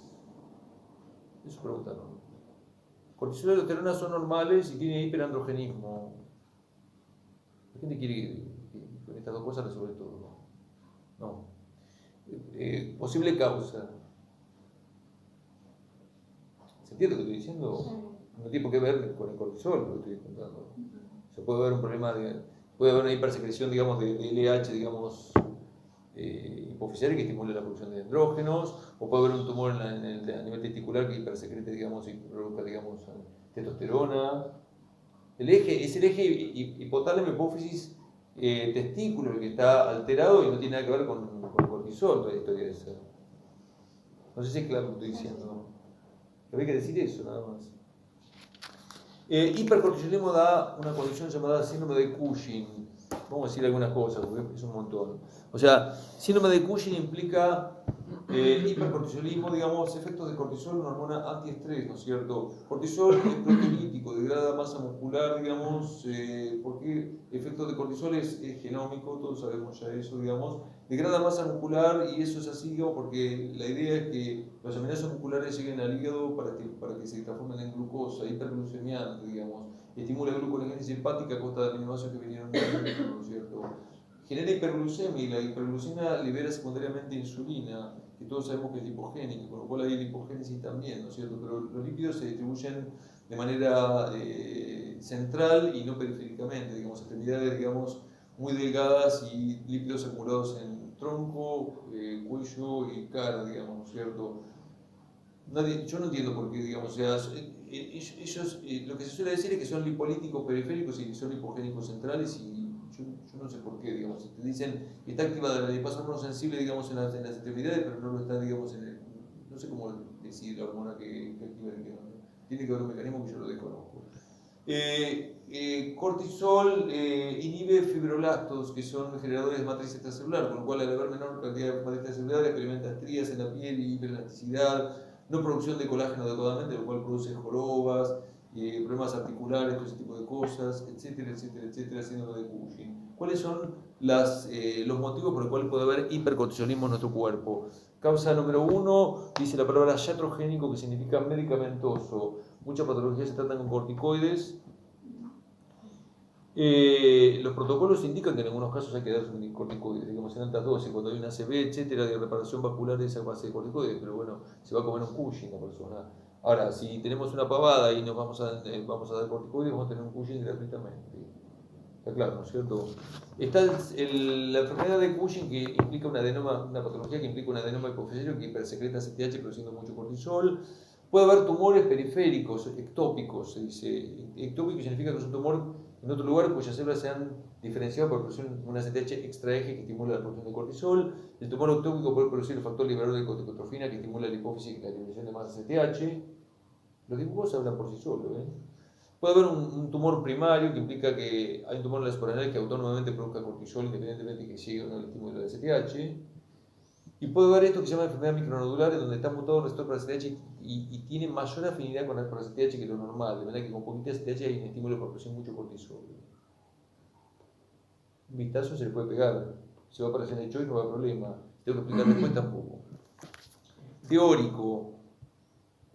Eso preguntaron. Cortisol y aldosterona son normales y tiene hiperandrogenismo. La gente quiere que con estas dos cosas resuelve todo. No. Posible causa. ¿Se entiende lo que estoy diciendo? No tiene por qué ver con el cortisol, lo que estoy contando. Se puede haber un problema, puede haber una hipersecreción, digamos, de LH, digamos, hipofisiaria que estimule la producción de andrógenos, o puede haber un tumor a nivel testicular que hipersecrete, digamos, y produzca, digamos, testosterona. El eje es el eje hipotálamo, hipófisis, testículo, el que está alterado y no tiene nada que ver con el cortisol, toda la historia esa. No sé si es claro lo que estoy diciendo. Pero hay que decir eso, nada más. Hipercortisolismo da una condición llamada síndrome de Cushing. Vamos a decir algunas cosas, porque es un montón. O sea, síndrome de Cushing implica hipercortisolismo, digamos, efectos de cortisol, una hormona antiestrés, ¿no es cierto? Cortisol es proteolítico, degrada masa muscular, digamos, porque efectos de cortisol es genómico, todos sabemos ya eso, digamos. Degrada masa muscular, y eso es así, digamos, porque la idea es que los aminoácidos musculares lleguen al hígado para que se transformen en glucosa, hiperglucemiante, digamos. Estimula gluconeogénesis hepática a costa de aminoácidos que vinieron del, ¿no es cierto? Genera hiperglucemia, y la hiperglucemia libera secundariamente insulina, que todos sabemos que es lipogénica, con lo cual hay lipogénesis también, ¿no es cierto? Pero los lípidos se distribuyen de manera central y no periféricamente, digamos, extremidades, digamos, muy delgadas y lípidos acumulados en tronco, cuello y cara, digamos, ¿no es cierto? Yo no entiendo por qué, digamos, o sea, ellos lo que se suele decir es que son lipolíticos periféricos y son lipogénicos centrales, y yo no sé por qué, digamos, te dicen que está activada la lipasa hormonosensible, digamos, en las extremidades, pero no lo está, digamos, no sé cómo decir la hormona que activa el que no. Tiene que haber un mecanismo que yo lo desconozco. Cortisol inhibe fibroblastos, que son generadores de matriz extracelular, con lo cual al haber menor cantidad de matriz extracelular experimenta estrías en la piel y hiperelasticidad, no producción de colágeno adecuadamente, lo cual produce jorobas, problemas articulares, todo ese tipo de cosas, etcétera, etcétera, etcétera, síndrome de Cushing. ¿Cuáles son los motivos por los cuales puede haber hipercortisolismo en nuestro cuerpo? Causa número 1, dice la palabra iatrogénico, que significa medicamentoso. muchas patologías se tratan con corticoides. Los protocolos indican que en algunos casos hay que dar corticoides, digamos en altas dosis, cuando hay una ACV, etcétera, de reparación vascular esa base de corticoides, pero bueno, se va a comer un Cushing la persona. Ahora, si tenemos una pavada y nos vamos a dar corticoides, vamos a tener un Cushing gratuitamente. Está claro, ¿no es cierto? Está la enfermedad de Cushing que implica una patología que implica un adenoma hipofisio que hipersecreta CTH produciendo mucho cortisol. Puede haber tumores periféricos, ectópicos, se dice. Ectópico significa que es un tumor en otro lugar cuyas células se han diferenciado por producir una CTH extraeje que estimula la producción de cortisol. El tumor ectópico puede producir el factor liberador de corticotrofina que estimula la hipófisis y la liberación de más CTH. Los dibujos hablan por sí solos. Puede haber un tumor primario que implica que hay un tumor en las esporanales que autónomamente produzca cortisol independientemente de que llegue o no el estímulo de CTH. Y puede haber esto que se llama enfermedad micronodular, en donde está mutado el receptor para CTH y tiene mayor afinidad con la CTH que lo normal, de manera que con poquita CTH hay un estímulo para producir mucho cortisol. Un vistazo se le puede pegar, se va a aparecer en el choice, no va a haber problema. Tengo que explicar después tampoco. Teórico.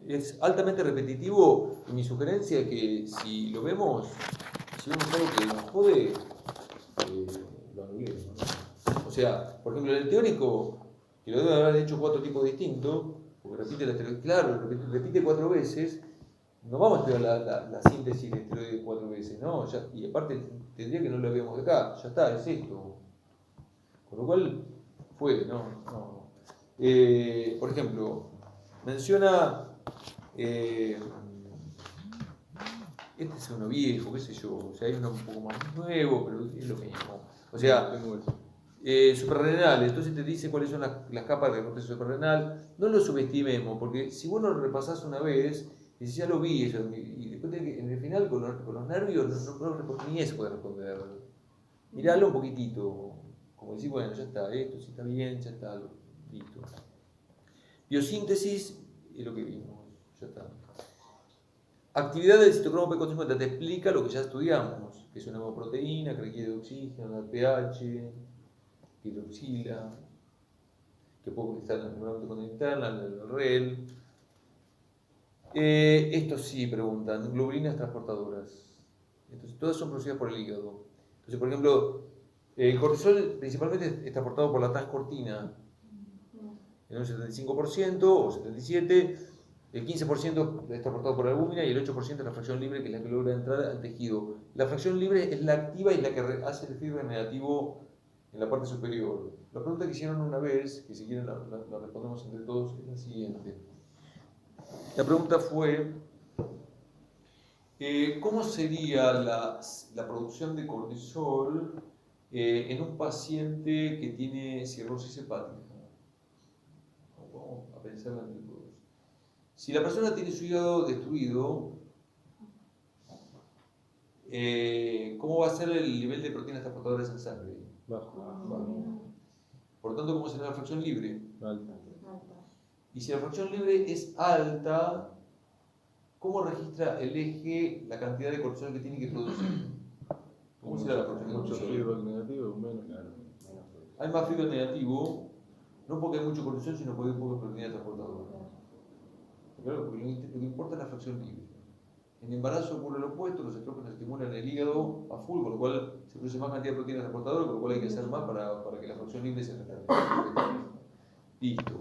Es altamente repetitivo y mi sugerencia es que si vemos algo que nos jode, lo anulemos, ¿no? O sea, por ejemplo, en el teórico, que lo debe haber hecho 4 tipos distintos, porque repite 4 veces, no vamos a estudiar la síntesis de esteroide 4 veces, ¿no? Y aparte tendría que no lo habíamos de acá, ya está, es esto. Con lo cual, no. Por ejemplo, menciona, este es uno viejo, qué sé yo, o sea, hay uno un poco más nuevo, pero es lo mismo. O sea, suprarrenal, entonces te dice cuáles son las capas de corteza suprarrenal. No lo subestimemos, porque si vos lo repasás una vez, y si ya lo vi, y después en el final con los nervios ni eso puede responder. Miralo un poquitito, como decir, bueno, ya está, esto sí está bien, ya está, listo. Biosíntesis es lo que vimos, ya está. Actividad del citocromo P450 te explica lo que ya estudiamos, que es una hemoproteína que requiere de oxígeno, de pH, hidroxila, que puede estar en la membrana interna, en el REL. Esto sí preguntan, globulinas transportadoras. Entonces, todas son producidas por el hígado. Entonces, por ejemplo, el cortisol principalmente es transportado por la transcortina, en un 75% o 77%, el 15% es transportado por la albúmina y el 8% es la fracción libre, que es la que logra entrar al tejido. La fracción libre es la activa y la que hace el feedback negativo en la parte superior. La pregunta que hicieron una vez, que si quieren la respondemos entre todos, es la siguiente. La pregunta fue, ¿cómo sería la producción de cortisol en un paciente que tiene cirrosis hepática? Vamos a pensarla entre todos. Si la persona tiene su hígado destruido, ¿cómo va a ser el nivel de proteínas transportadoras en sangre? Bajo. Por lo tanto, ¿cómo será la fracción libre? Alta. Y si la fracción libre es alta, ¿cómo registra el eje la cantidad de cortisol que tiene que producir? ¿Cómo será la producción de Mucho cortisol? feedback negativo, menos. Hay más feedback negativo, no porque hay mucho cortisol, sino porque hay poca proteína transportadora. Claro, porque lo que importa es la fracción libre. En embarazo ocurre lo opuesto, los estrógenos estimulan el hígado a full, con lo cual se produce más cantidad de proteínas transportadoras, con lo cual hay que hacer más para que la fracción libre se restablezca. Listo.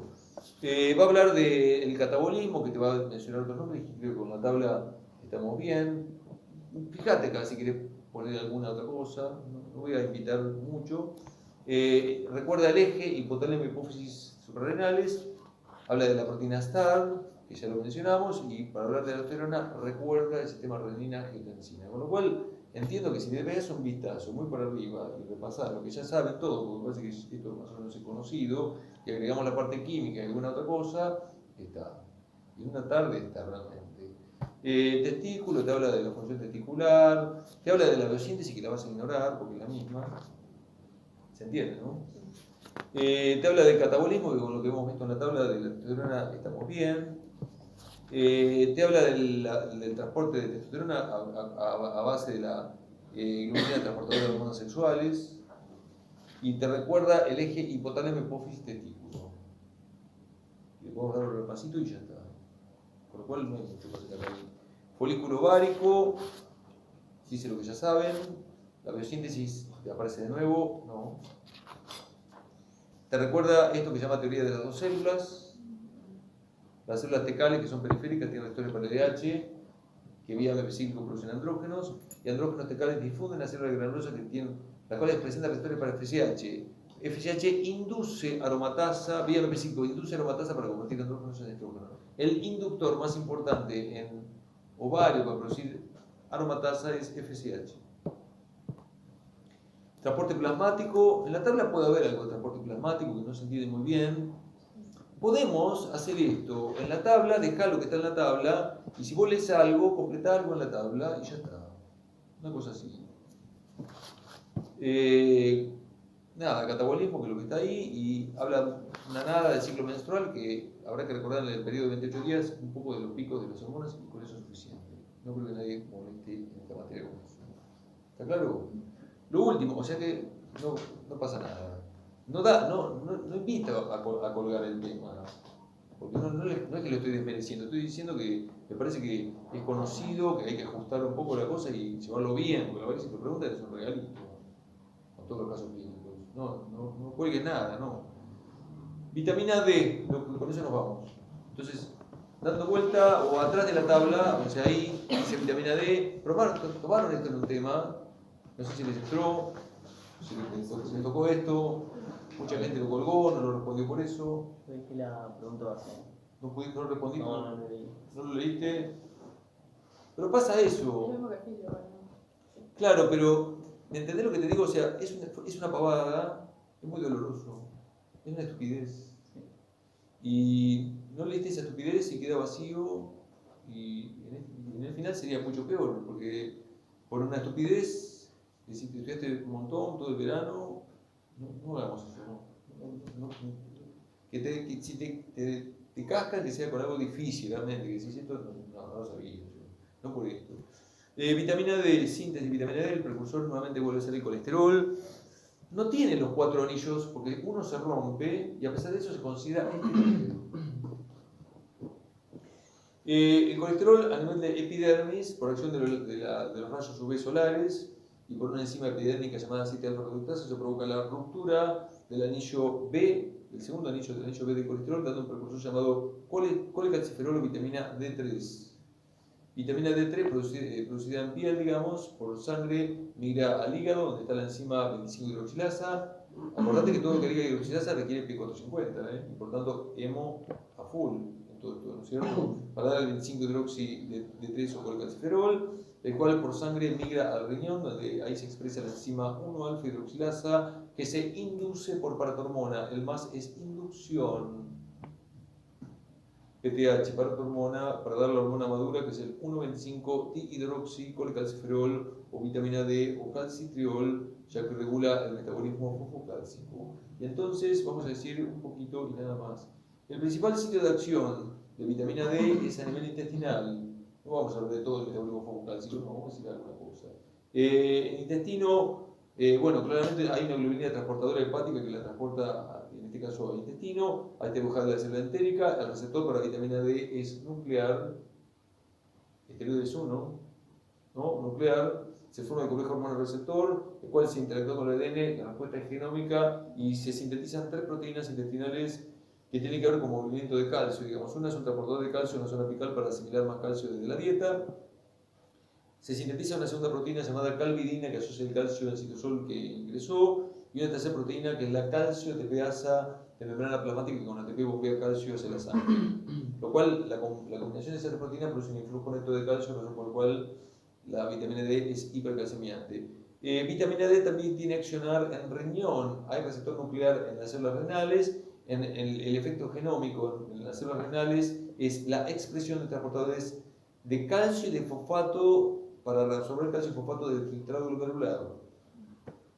Va a hablar del catabolismo, que te va a mencionar otros nombres, y creo que con la tabla estamos bien. Fíjate acá si querés poner alguna otra cosa, no voy a invitar mucho. Recuerda el eje, hipotálamo, hipófisis suprarrenales, habla de la proteína STAR, que ya lo mencionamos, y para hablar de la aldosterona, recuerda el sistema renina-angiotensina. Con lo cual, entiendo que si le ves un vistazo muy por arriba y repasar lo que ya saben todos, porque me parece que esto más o menos es conocido, y agregamos la parte química y alguna otra cosa, está. Y en una tarde está realmente. Testículo, te habla de la función testicular, te habla de la biosíntesis, que la vas a ignorar porque es la misma. ¿Se entiende, no? Te habla del catabolismo, que con lo que hemos visto en la tabla de la testosterona estamos bien. Te habla del transporte de testosterona a base de la globulina transportadora de hormonas sexuales. Y te recuerda el eje hipotálamo, hipófisis, testículo. Le podemos dar un repasito y ya está. Por lo cual no hay mucho que hacer ahí. Folículo ovárico, dice lo que ya saben. La biosíntesis te aparece de nuevo, no. ¿Te recuerda esto que se llama teoría de las dos células? Las células tecales, que son periféricas, tienen receptores para el LDH, que vía MP5 producen andrógenos, y andrógenos tecales difunden las células granulosas que tienen, las cuales presentan receptores para FSH. FSH induce aromatasa, vía MP5, induce aromatasa para convertir andrógenos en estrógenos. El inductor más importante en ovario para producir aromatasa es FSH. Transporte plasmático, en la tabla puede haber algo de transporte plasmático que no se entiende muy bien. Podemos hacer esto en la tabla, dejar lo que está en la tabla, y si vos lees algo, completá algo en la tabla y ya está. Una cosa así. Nada, catabolismo, que es lo que está ahí, y habla una nada del ciclo menstrual, que habrá que recordar en el periodo de 28 días un poco de los picos de las hormonas, y con eso es suficiente. No creo que nadie moleste en esta materia con eso. ¿Está claro? Lo último, o sea que no pasa nada. No invito a colgar el tema, porque no es que lo estoy desmereciendo, estoy diciendo que me parece que es conocido, que hay que ajustar un poco la cosa y llevarlo bien, porque la verdad que si te preguntas es un regalito, con todos los casos clínicos. No cuelgues nada, no. Vitamina D, con eso nos vamos. Entonces, dando vuelta o atrás de la tabla, o sea, ahí dice vitamina D, tomaron esto en un tema, no sé si les entró, si les tocó esto, mucha gente lo colgó, no lo respondió por eso. Yo dije la pregunta base. ¿No lo respondí? No lo leí. ¿No lo leíste? Pero pasa eso. Yo mismo que fui, pero bueno. Claro, pero ¿entendés lo que te digo? O sea, es una pavada, es muy doloroso, es una estupidez. Y no leíste esa estupidez y queda vacío, y en el final sería mucho peor, porque por una estupidez, si te estudiaste un montón todo el verano, no hagamos eso, que si te cascan, que sea con algo difícil realmente, que decís esto, no lo sabía yo, no por esto. Vitamina D, síntesis de vitamina D, el precursor nuevamente vuelve a ser el colesterol. No tiene los 4 anillos porque uno se rompe y a pesar de eso se considera el colesterol a nivel de epidermis, por acción de los rayos UV solares y por una enzima epidérmica llamada 7-alfa-reductasa, se provoca la ruptura del anillo B, el segundo anillo del anillo B de colesterol, dando un precursor llamado colecalciferol o vitamina D3. Vitamina D3 producida en piel, digamos, por sangre, migra al hígado, donde está la enzima 25-hidroxilasa. Acordate que todo lo que diga hidroxilasa requiere P450, y por tanto hemo a full en todo esto, ¿no es cierto? Para dar el 25-hidroxi D3 o colecalciferol, el cual por sangre migra al riñón, donde ahí se expresa la enzima 1-alfa-hidroxilasa, que se induce por paratormona. El más es inducción. PTH, paratormona, para dar la hormona madura, que es el 1,25-dihidroxicolecalciferol o vitamina D o calcitriol, ya que regula el metabolismo fosfocálcico. Y entonces vamos a decir un poquito y nada más. El principal sitio de acción de vitamina D es a nivel intestinal. No vamos a hablar de todo el metabolismo fosfocálcico, no, vamos a decir alguna cosa. El intestino, bueno, claramente hay una globulina transportadora hepática que la transporta, en este caso al intestino, hay esteroide de la célula entérica, el receptor para vitamina D es nuclear, esteroides 1, ¿no? Nuclear, se forma el complejo hormonal receptor, el cual se interactúa con el ADN, la respuesta es genómica y se sintetizan 3 proteínas intestinales que tienen que ver con movimiento de calcio, digamos. Una es un transportador de calcio en la zona apical para asimilar más calcio desde la dieta. Se sintetiza una segunda proteína llamada calvidina que asocia el calcio al citosol que ingresó, y una tercera proteína que es la calcio ATPasa de membrana plasmática que con ATP bombea calcio hacia la sangre. Lo cual, la combinación de esas tres proteínas produce un influjo neto de calcio, razón por la cual la vitamina D es hipercalcemiante. Vitamina D también tiene accionar en riñón. Hay receptor nuclear en las células renales. El efecto genómico en las células renales es la expresión de transportadores de calcio y de fosfato para reabsorber calcio y fosfato del filtrado glomerular.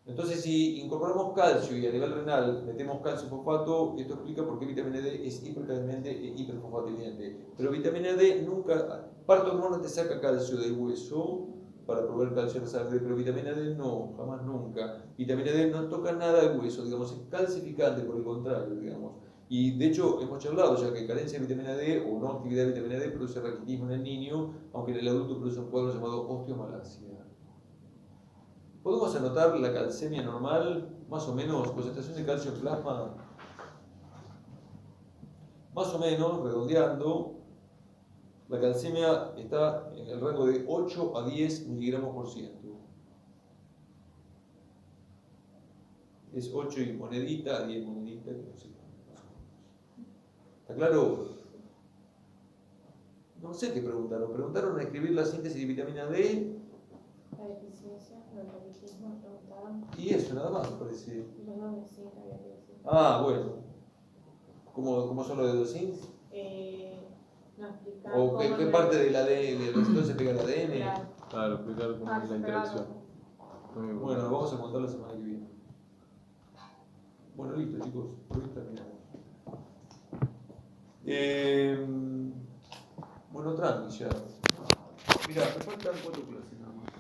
Entonces, si incorporamos calcio y a nivel renal metemos calcio y fosfato, esto explica por qué vitamina D es hipercalciante e hiperfosfatiliente. Pero vitamina D nunca, paratormona te saca calcio del hueso para proveer calcio en la sangre, pero vitamina D no, jamás nunca. Vitamina D no toca nada del hueso, digamos, es calcificante por el contrario, digamos. Y de hecho hemos charlado ya que carencia de vitamina D o no actividad de vitamina D produce raquitismo en el niño, aunque en el adulto produce un cuadro llamado osteomalacia. Podemos anotar la calcemia normal, más o menos, concentración de calcio en plasma, más o menos, redondeando, la calcemia está en el rango de 8 a 10 miligramos por ciento. Es 8 y monedita a 10 moneditas, que no sé cuánto, más o menos. ¿Está claro? No sé qué preguntaron. Preguntaron a escribir la síntesis de vitamina D La deficiencia, el raquitismo, preguntaban. y eso, nada más, parece. Los dos de zinc había que decir. Ah, bueno. ¿Cómo son los de los zinc? No explicar. ¿O qué parte del ADN, del receptor se pega el ADN? Claro. Claro, explicar cómo es la interacción. Muy bien. Bueno, lo vamos a contar la semana que viene. Bueno, listo, chicos. Por hoy terminamos. Bueno, tranqui ya. Mirá, me faltan 4 clases nada más.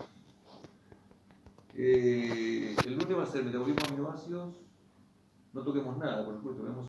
El lunes va a ser metabolismo de aminoácidos. No toquemos nada, por supuesto. Vemos